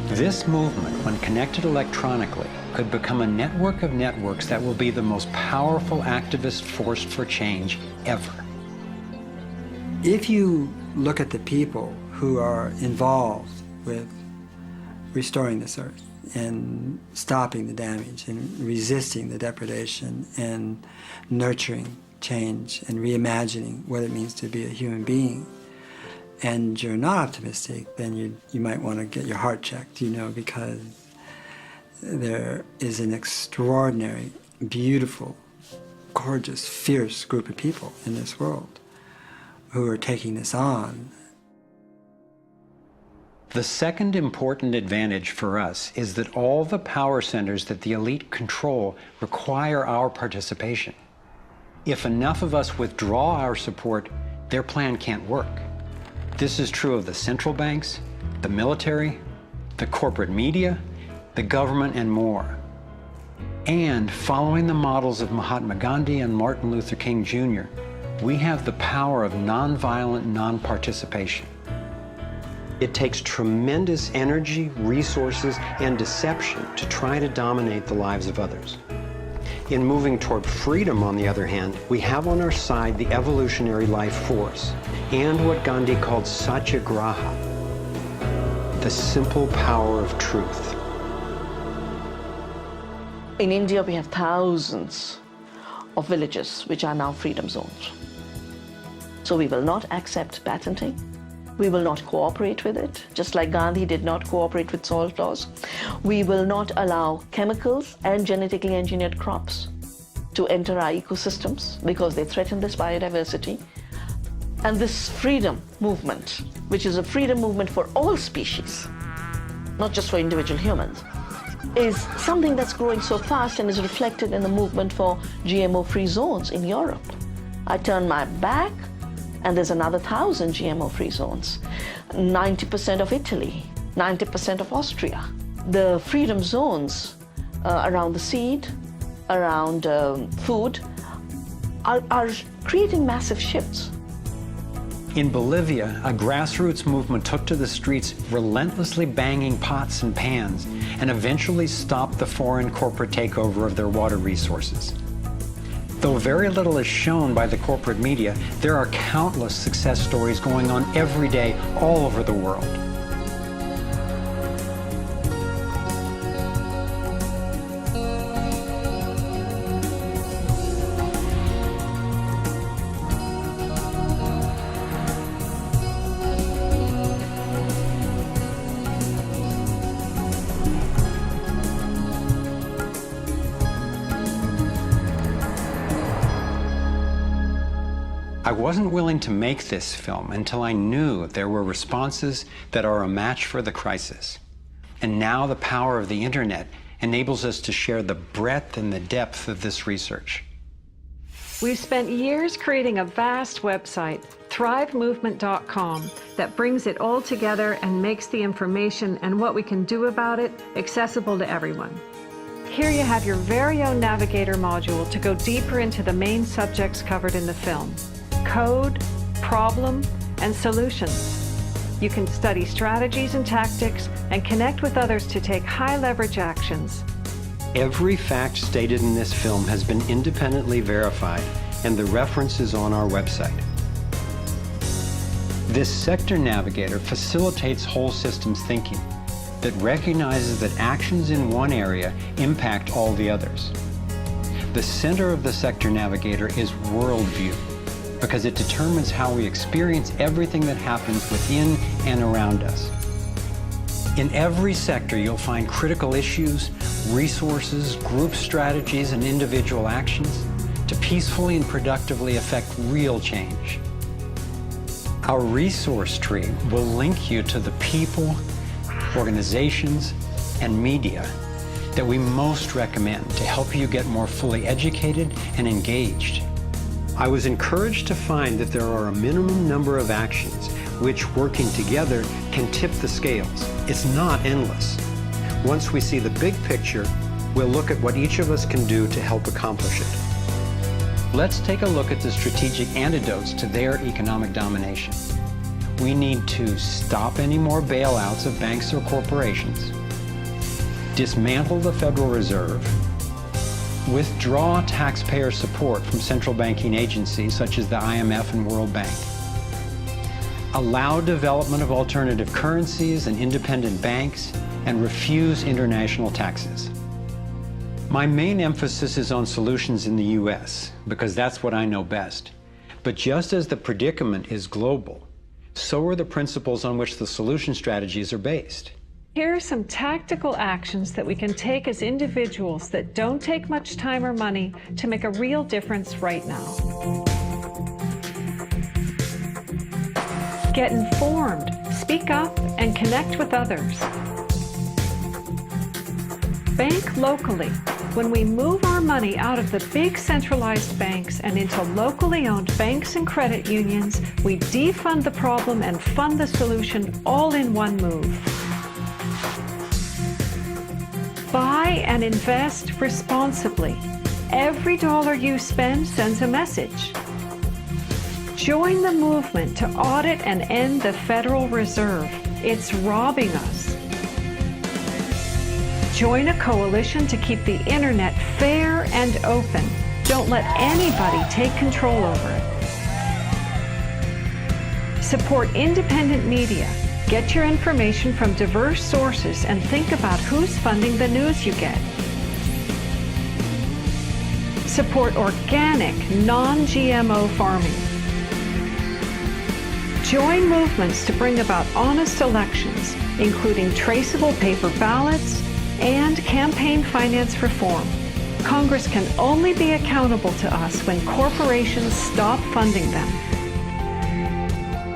This movement, when connected electronically, could become a network of networks that will be the most powerful activist force for change ever. If you look at the people who are involved with restoring this earth and stopping the damage and resisting the depredation and nurturing change and reimagining what it means to be a human being, and you're not optimistic, then you might want to get your heart checked, because there is an extraordinary, beautiful, gorgeous, fierce group of people in this world who are taking this on. The second important advantage for us is that all the power centers that the elite control require our participation. If enough of us withdraw our support, their plan can't work. This is true of the central banks, the military, the corporate media, the government, and more. And following the models of Mahatma Gandhi and Martin Luther King Jr., we have the power of nonviolent non-participation. It takes tremendous energy, resources, and deception to try to dominate the lives of others. In moving toward freedom, on the other hand, we have on our side the evolutionary life force and what Gandhi called satyagraha, the simple power of truth. In India, we have thousands of villages which are now freedom zones. So we will not accept patenting. We will not cooperate with it, just like Gandhi did not cooperate with soil laws. We will not allow chemicals and genetically engineered crops to enter our ecosystems because they threaten this biodiversity. And this freedom movement, which is a freedom movement for all species, not just for individual humans, is something that's growing so fast and is reflected in the movement for GMO-free zones in Europe. I turn my back, and there's another 1,000 GMO-free zones. 90% of Italy, 90% of Austria. The freedom zones around the seed, around food, are creating massive shifts. In Bolivia, a grassroots movement took to the streets, relentlessly banging pots and pans, and eventually stopped the foreign corporate takeover of their water resources. Though very little is shown by the corporate media, there are countless success stories going on every day all over the world. I wasn't willing to make this film until I knew there were responses that are a match for the crisis. And now the power of the internet enables us to share the breadth and the depth of this research. We've spent years creating a vast website, thrivemovement.com, that brings it all together and makes the information and what we can do about it accessible to everyone. Here you have your very own Navigator module to go deeper into the main subjects covered in the film: code, problem, and solutions. You can study strategies and tactics and connect with others to take high leverage actions. Every fact stated in this film has been independently verified, and the reference is on our website. This sector navigator facilitates whole systems thinking that recognizes that actions in one area impact all the others. The center of the sector navigator is worldview, because it determines how we experience everything that happens within and around us. In every sector, you'll find critical issues, resources, group strategies, and individual actions to peacefully and productively affect real change. Our resource tree will link you to the people, organizations, and media that we most recommend to help you get more fully educated and engaged. I was encouraged to find that there are a minimum number of actions which, working together, can tip the scales. It's not endless. Once we see the big picture, we'll look at what each of us can do to help accomplish it. Let's take a look at the strategic antidotes to their economic domination. We need to stop any more bailouts of banks or corporations, dismantle the Federal Reserve, withdraw taxpayer support from central banking agencies such as the IMF and World Bank, allow development of alternative currencies and independent banks, and refuse international taxes. My main emphasis is on solutions in the US, because that's what I know best. But just as the predicament is global, so are the principles on which the solution strategies are based. Here are some tactical actions that we can take as individuals that don't take much time or money to make a real difference right now. Get informed, speak up, and connect with others. Bank locally. When we move our money out of the big centralized banks and into locally owned banks and credit unions, we defund the problem and fund the solution all in one move. Buy and invest responsibly. Every dollar you spend sends a message. Join the movement to audit and end the Federal Reserve. It's robbing us. Join a coalition to keep the internet fair and open. Don't let anybody take control over it. Support independent media. Get your information from diverse sources and think about who's funding the news you get. Support organic, non-GMO farming. Join movements to bring about honest elections, including traceable paper ballots and campaign finance reform. Congress can only be accountable to us when corporations stop funding them.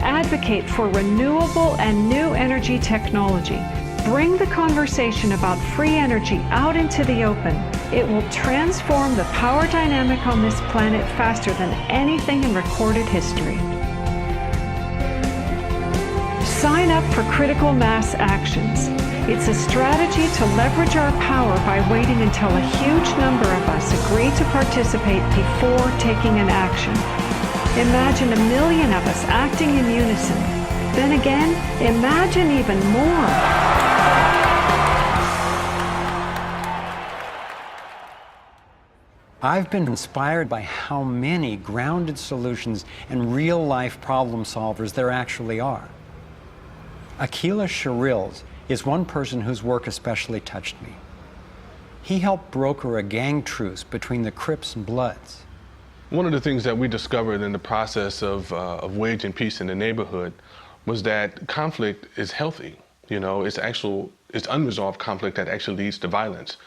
Advocate for renewable and new energy technology. Bring the conversation about free energy out into the open. It will transform the power dynamic on this planet faster than anything in recorded history. Sign up for critical mass actions. It's a strategy to leverage our power by waiting until a huge number of us agree to participate before taking an action. Imagine 1 million of us acting in unison. Then again, imagine even more. I've been inspired by how many grounded solutions and real-life problem solvers there actually are. Aqeela Sherrills is one person whose work especially touched me. He helped broker a gang truce between the Crips and Bloods. One of the things that we discovered in the process of waging peace in the neighborhood was that conflict is healthy. You know, it's unresolved conflict that actually leads to violence.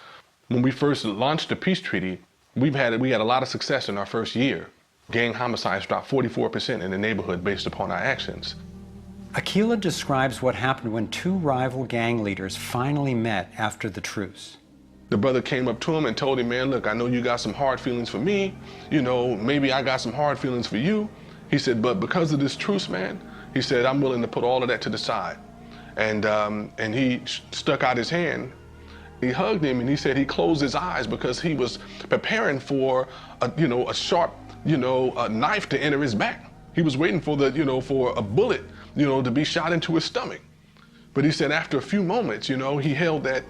When we first launched the peace treaty, we had a lot of success in our first year. Gang homicides dropped 44% in the neighborhood based upon our actions. Aqeela describes what happened when two rival gang leaders finally met after the truce. The brother came up to him and told him, man, look, I know you got some hard feelings for me. You know, maybe I got some hard feelings for you. He said, but because of this truce, man, he said, I'm willing to put all of that to the side. And he stuck out his hand. He hugged him and he said he closed his eyes because he was preparing for a sharp, knife to enter his back. He was waiting for for a bullet you know, to be shot into his stomach. But he said after a few moments, you know, he held that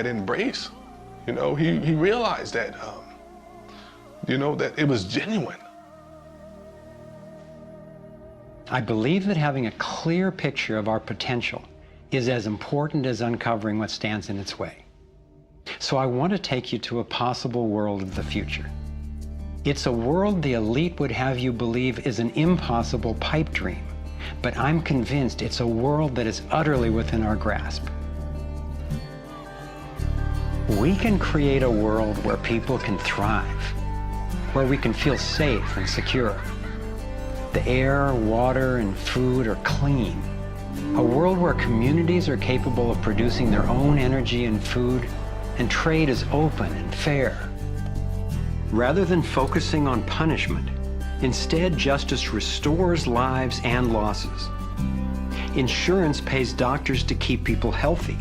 embrace. You know, he realized that, you know, that it was genuine. I believe that having a clear picture of our potential is as important as uncovering what stands in its way. So I want to take you to a possible world of the future. It's a world the elite would have you believe is an impossible pipe dream, but I'm convinced it's a world that is utterly within our grasp. We can create a world where people can thrive, where we can feel safe and secure. The air, water, and food are clean. A world where communities are capable of producing their own energy and food, and trade is open and fair. Rather than focusing on punishment, instead justice restores lives and losses. Insurance pays doctors to keep people healthy.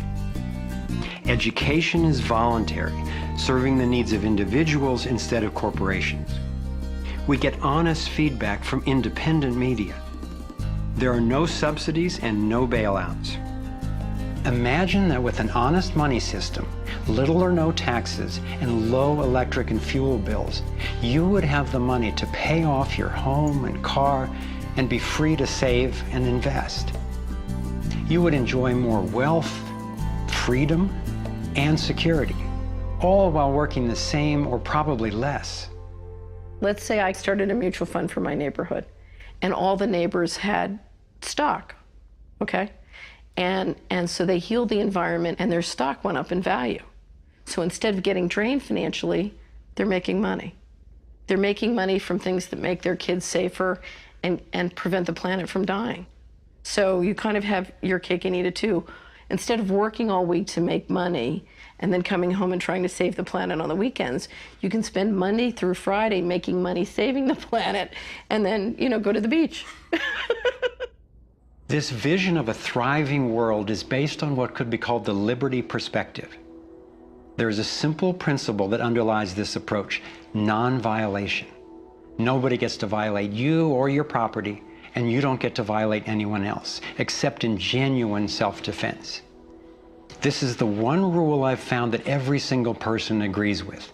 Education is voluntary, serving the needs of individuals instead of corporations. We get honest feedback from independent media. There are no subsidies and no bailouts. Imagine that with an honest money system, little or no taxes, and low electric and fuel bills, you would have the money to pay off your home and car and be free to save and invest. You would enjoy more wealth, freedom, and security, all while working the same or probably less. Let's say I started a mutual fund for my neighborhood, and all the neighbors had stock, okay? And so they healed the environment, and their stock went up in value. So instead of getting drained financially, they're making money. They're making money from things that make their kids safer and prevent the planet from dying. So you kind of have your cake and eat it too. Instead of working all week to make money and then coming home and trying to save the planet on the weekends, you can spend Monday through Friday making money saving the planet and then, you know, go to the beach. This vision of a thriving world is based on what could be called the liberty perspective. There is a simple principle that underlies this approach: non-violation. Nobody gets to violate you or your property, and you don't get to violate anyone else, except in genuine self-defense. This is the one rule I've found that every single person agrees with,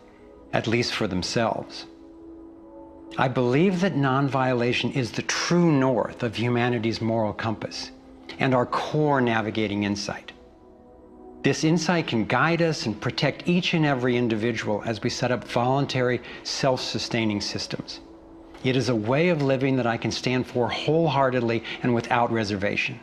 at least for themselves. I believe that non-violation is the true north of humanity's moral compass and our core navigating insight. This insight can guide us and protect each and every individual as we set up voluntary, self-sustaining systems. It is a way of living that I can stand for wholeheartedly and without reservation.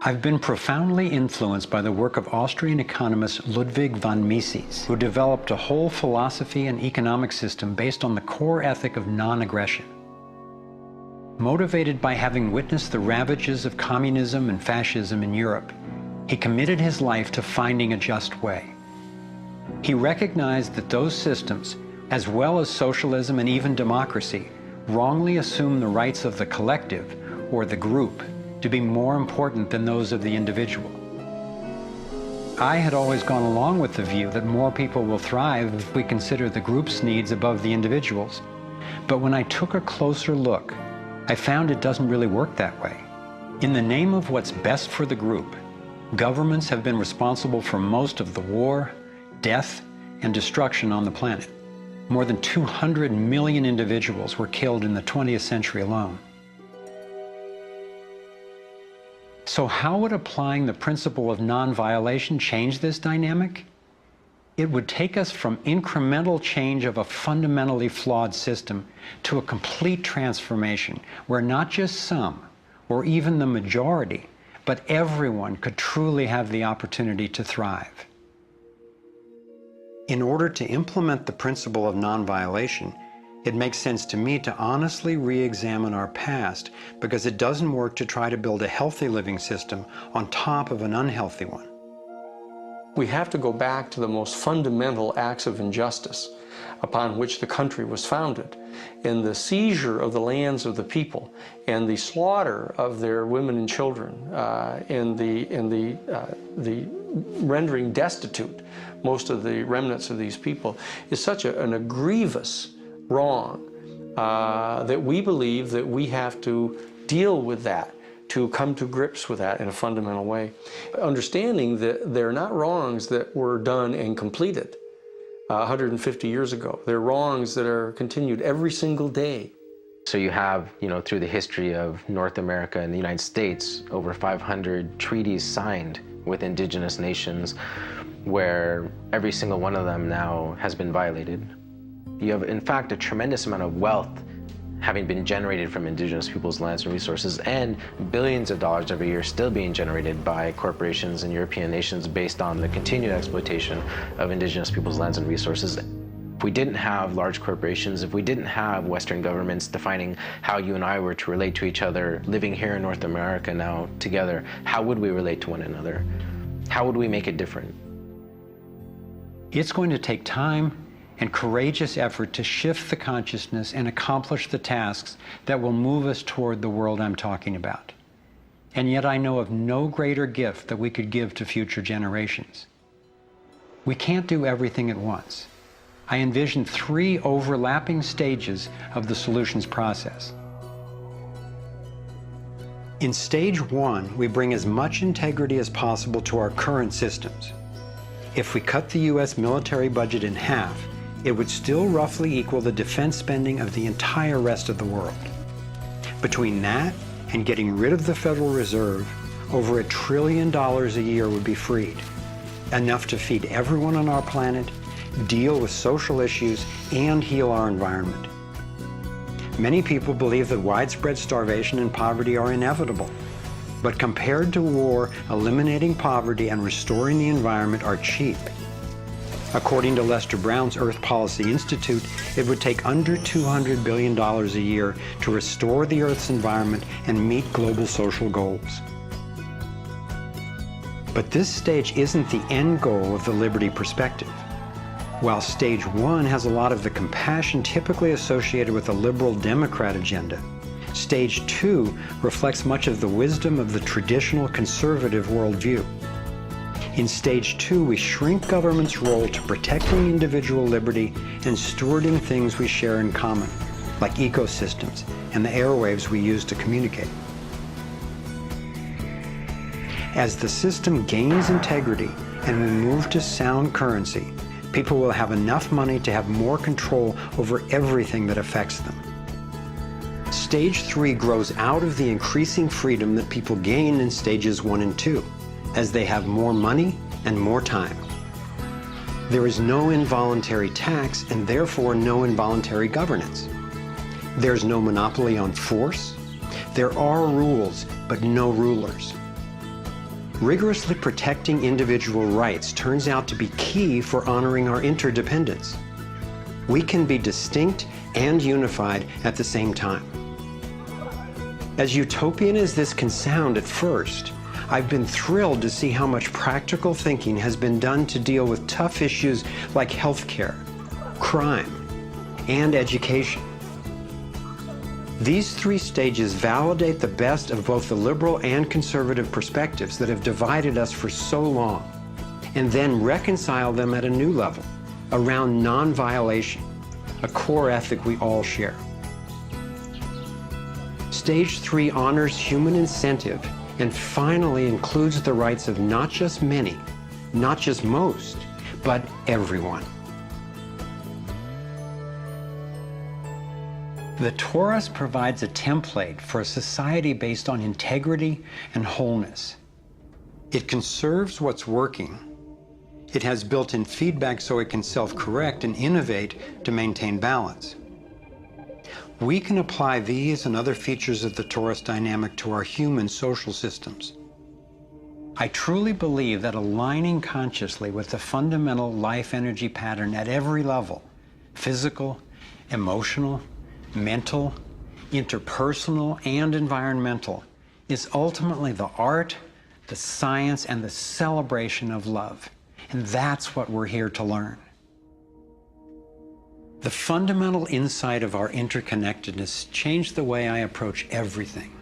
I've been profoundly influenced by the work of Austrian economist Ludwig von Mises, who developed a whole philosophy and economic system based on the core ethic of non-aggression. Motivated by having witnessed the ravages of communism and fascism in Europe, he committed his life to finding a just way. He recognized that those systems, as well as socialism and even democracy, wrongly assume the rights of the collective, or the group, to be more important than those of the individual. I had always gone along with the view that more people will thrive if we consider the group's needs above the individual's. But when I took a closer look, I found it doesn't really work that way. In the name of what's best for the group, governments have been responsible for most of the war, death, and destruction on the planet. More than 200 million individuals were killed in the 20th century alone. So how would applying the principle of non-violation change this dynamic? It would take us from incremental change of a fundamentally flawed system to a complete transformation where not just some, or even the majority, but everyone could truly have the opportunity to thrive. In order to implement the principle of non-violation, it makes sense to me to honestly re-examine our past, because it doesn't work to try to build a healthy living system on top of an unhealthy one. We have to go back to the most fundamental acts of injustice upon which the country was founded, in the seizure of the lands of the people and the slaughter of their women and children, and the rendering destitute most of the remnants of these people, is such a grievous wrong that we believe that we have to deal with that, to come to grips with that in a fundamental way. Understanding that they're not wrongs that were done and completed 150 years ago. They're wrongs that are continued every single day. So you have, through the history of North America and the United States, over 500 treaties signed with indigenous nations where every single one of them now has been violated. You have, in fact, a tremendous amount of wealth having been generated from indigenous peoples' lands and resources, and billions of dollars every year still being generated by corporations and European nations based on the continued exploitation of indigenous peoples' lands and resources. If we didn't have large corporations, if we didn't have Western governments defining how you and I were to relate to each other, living here in North America now together, how would we relate to one another? How would we make it different? It's going to take time and courageous effort to shift the consciousness and accomplish the tasks that will move us toward the world I'm talking about. And yet I know of no greater gift that we could give to future generations. We can't do everything at once. I envision 3 overlapping stages of the solutions process. In stage 1, we bring as much integrity as possible to our current systems. If we cut the US military budget in half, it would still roughly equal the defense spending of the entire rest of the world. Between that and getting rid of the Federal Reserve, over $1 trillion a year would be freed, enough to feed everyone on our planet, deal with social issues, and heal our environment. Many people believe that widespread starvation and poverty are inevitable, but compared to war, eliminating poverty and restoring the environment are cheap. According to Lester Brown's Earth Policy Institute, it would take under $200 billion a year to restore the Earth's environment and meet global social goals. But this stage isn't the end goal of the Liberty perspective. While stage 1 has a lot of the compassion typically associated with a liberal Democrat agenda, stage 2 reflects much of the wisdom of the traditional conservative worldview. In stage 2, we shrink government's role to protecting individual liberty and stewarding things we share in common, like ecosystems and the airwaves we use to communicate. As the system gains integrity and we move to sound currency, people will have enough money to have more control over everything that affects them. Stage 3 grows out of the increasing freedom that people gain in stages 1 and 2, as they have more money and more time. There is no involuntary tax and therefore no involuntary governance. There's no monopoly on force. There are rules, but no rulers. Rigorously protecting individual rights turns out to be key for honoring our interdependence. We can be distinct and unified at the same time. As utopian as this can sound at first, I've been thrilled to see how much practical thinking has been done to deal with tough issues like healthcare, crime, and education. These 3 stages validate the best of both the liberal and conservative perspectives that have divided us for so long, and then reconcile them at a new level, around non-violation, a core ethic we all share. Stage 3 honors human incentive and finally includes the rights of not just many, not just most, but everyone. The Torus provides a template for a society based on integrity and wholeness. It conserves what's working. It has built-in feedback so it can self-correct and innovate to maintain balance. We can apply these and other features of the Torus dynamic to our human social systems. I truly believe that aligning consciously with the fundamental life energy pattern at every level, physical, emotional, mental, interpersonal, and environmental, is ultimately the art, the science, and the celebration of love. And that's what we're here to learn. The fundamental insight of our interconnectedness changed the way I approach everything.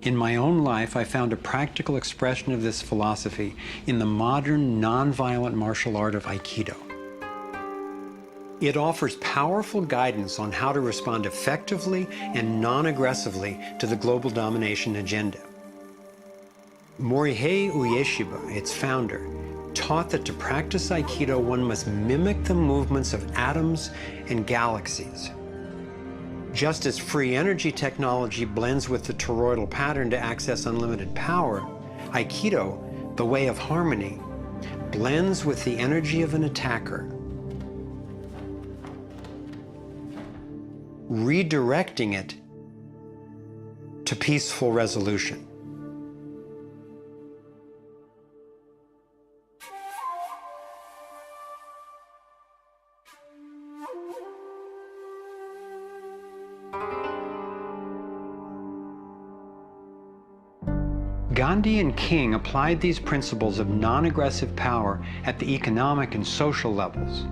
In my own life, I found a practical expression of this philosophy in the modern, nonviolent martial art of Aikido. It offers powerful guidance on how to respond effectively and non-aggressively to the global domination agenda. Morihei Ueshiba, its founder, taught that to practice Aikido, one must mimic the movements of atoms and galaxies. Just as free energy technology blends with the toroidal pattern to access unlimited power, Aikido, the way of harmony, blends with the energy of an attacker, redirecting it to peaceful resolution. Gandhi and King applied these principles of non-aggressive power at the economic and social levels.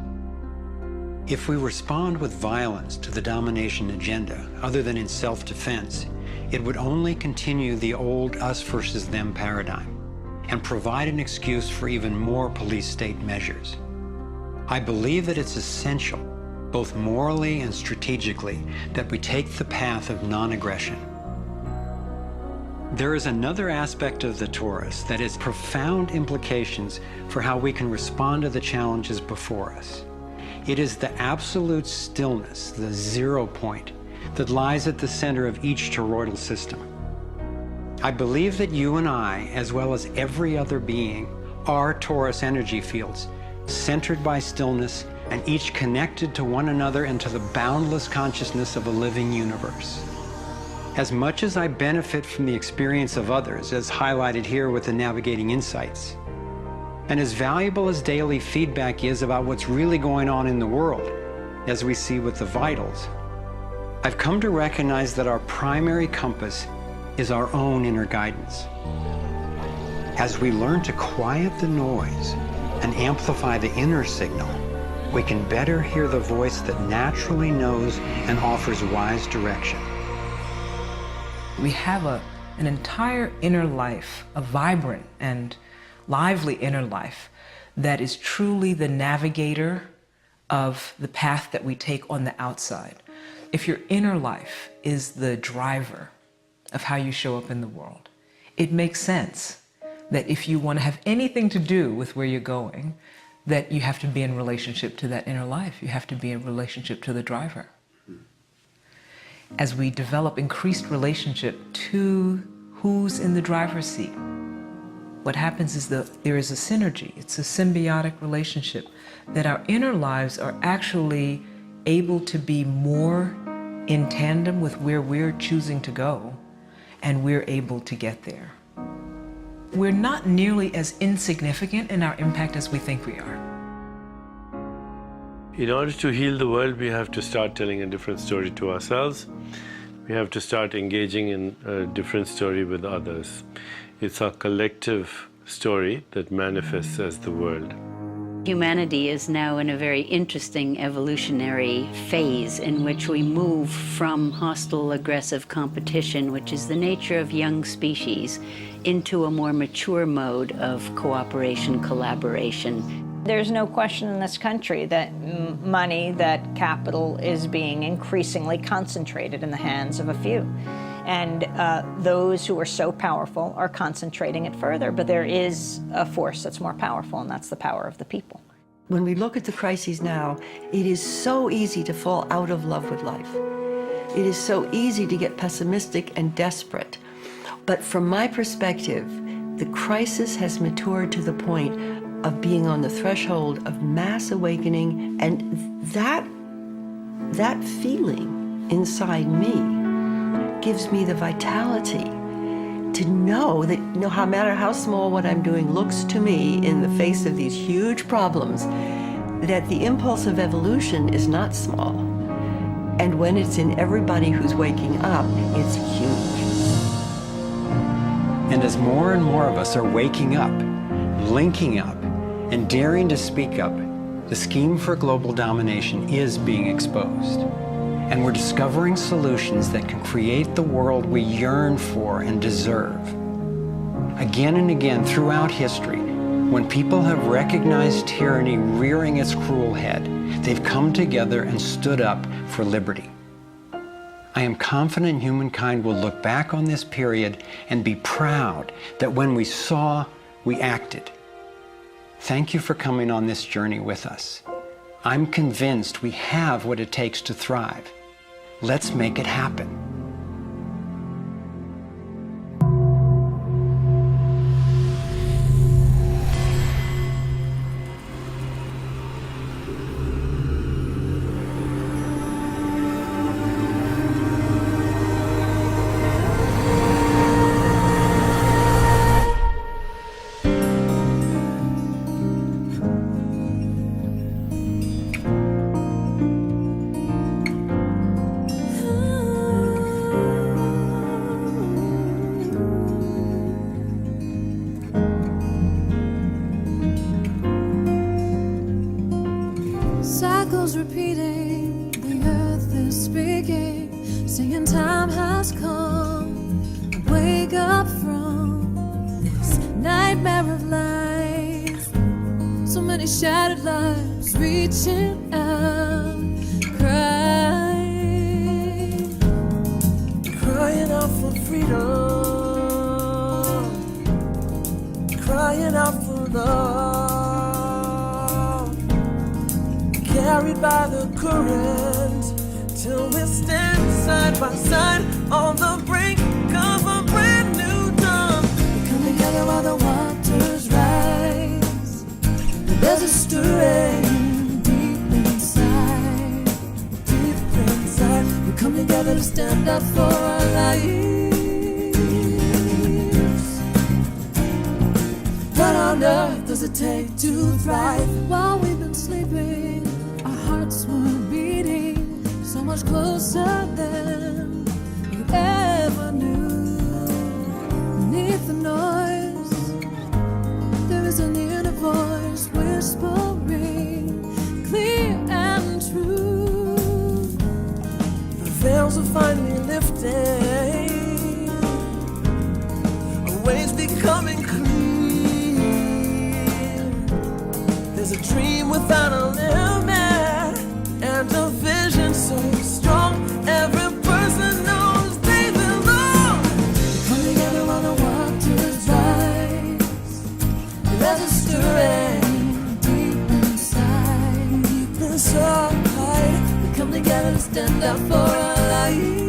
If we respond with violence to the domination agenda, other than in self-defense, it would only continue the old us versus them paradigm and provide an excuse for even more police state measures. I believe that it's essential, both morally and strategically, that we take the path of non-aggression. There is another aspect of the Taurus that has profound implications for how we can respond to the challenges before us. It is the absolute stillness, the 0 point, that lies at the center of each toroidal system. I believe that you and I, as well as every other being, are Taurus energy fields, centered by stillness and each connected to one another and to the boundless consciousness of a living universe. As much as I benefit from the experience of others, as highlighted here with the Navigating Insights, and as valuable as daily feedback is about what's really going on in the world, as we see with the vitals, I've come to recognize that our primary compass is our own inner guidance. As we learn to quiet the noise and amplify the inner signal, we can better hear the voice that naturally knows and offers wise direction. We have an entire inner life, a vibrant and lively inner life that is truly the navigator of the path that we take on the outside. If your inner life is the driver of how you show up in the world, it makes sense that if you want to have anything to do with where you're going, that you have to be in relationship to that inner life. You have to be in relationship to the driver. As we develop increased relationship to who's in the driver's seat, what happens is that there is a synergy. It's a symbiotic relationship that our inner lives are actually able to be more in tandem with where we're choosing to go, and we're able to get there. We're not nearly as insignificant in our impact as we think we are. In order to heal the world, we have to start telling a different story to ourselves. We have to start engaging in a different story with others. It's our collective story that manifests as the world. Humanity is now in a very interesting evolutionary phase in which we move from hostile, aggressive competition, which is the nature of young species, into a more mature mode of cooperation, collaboration. There's no question in this country that money, that capital is being increasingly concentrated in the hands of a few. And those who are so powerful are concentrating it further. But there is a force that's more powerful, and that's the power of the people. When we look at the crises now, it is so easy to fall out of love with life. It is so easy to get pessimistic and desperate. But from my perspective, the crisis has matured to the point of being on the threshold of mass awakening, and that feeling inside me gives me the vitality to know that no matter how small what I'm doing looks to me in the face of these huge problems, that the impulse of evolution is not small. And when it's in everybody who's waking up, it's huge. And as more and more of us are waking up, linking up, and daring to speak up, the scheme for global domination is being exposed. And we're discovering solutions that can create the world we yearn for and deserve. Again and again throughout history, When people have recognized tyranny rearing its cruel head, they've come together and stood up for liberty. I am confident humankind will look back on this period and be proud that when we saw, we acted. Thank you for coming on this journey with us. I'm convinced we have what it takes to thrive. Let's make it happen. Cycles repeating, the earth is speaking, saying time has come. Wake up from this nightmare of life. So many shattered lives reaching out, crying out for freedom, crying out for love. Carried by the current, till we stand side by side on the brink of a brand new dawn. We come together while the waters rise. There's a stirring deep inside, deep inside. We come together to stand up for our lives. What on earth does it take to thrive? While we've been sleeping, our hearts were beating so much closer than we ever knew. Beneath the noise, there is an inner voice whispering, clear and true. The veils are finally lifting, our ways becoming clear. There's a dream without a limit, and a vision so strong, every person knows they belong. We come together while the waters rise. There's a stirring deep inside, deep inside. We come together to stand up for our lives.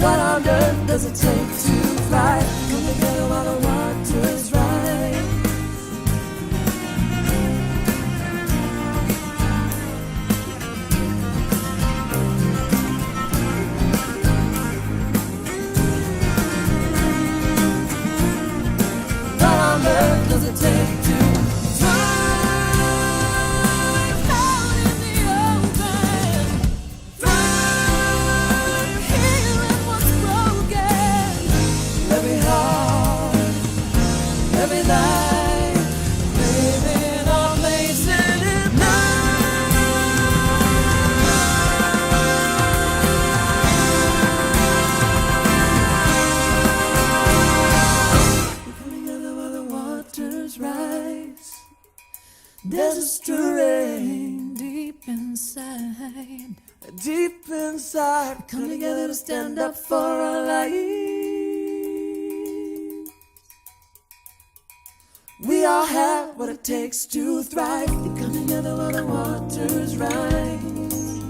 What on earth does it take to thrive? Come together while the waters rise. Does it take to thrive out in the open? Thrive healing what's broken. Every heart, every life, living our place in it now. We come together while the waters rise. There's a stirring deep inside, deep inside. We come together to stand up for our lives. We all have what it takes to thrive. We come together while the waters rise.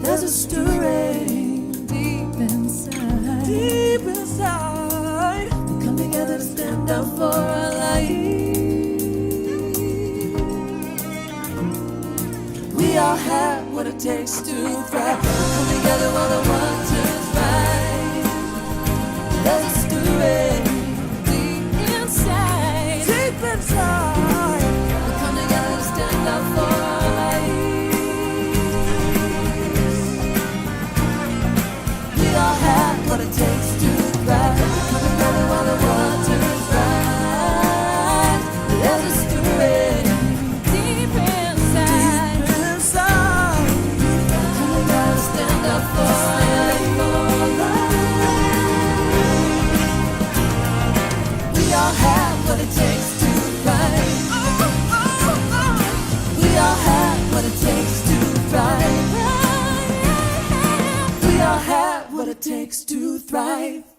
There's a stirring deep inside, deep inside. We come together to stand up for our lives. We all have what it takes to thrive. We come together while the waters rise. There's a stirring deep inside, deep inside. We come together to stand up for our lives. We all have what it takes to thrive. We come together while the waters rise. There's a stirring deep inside, deep inside. We come together to stand it takes to thrive.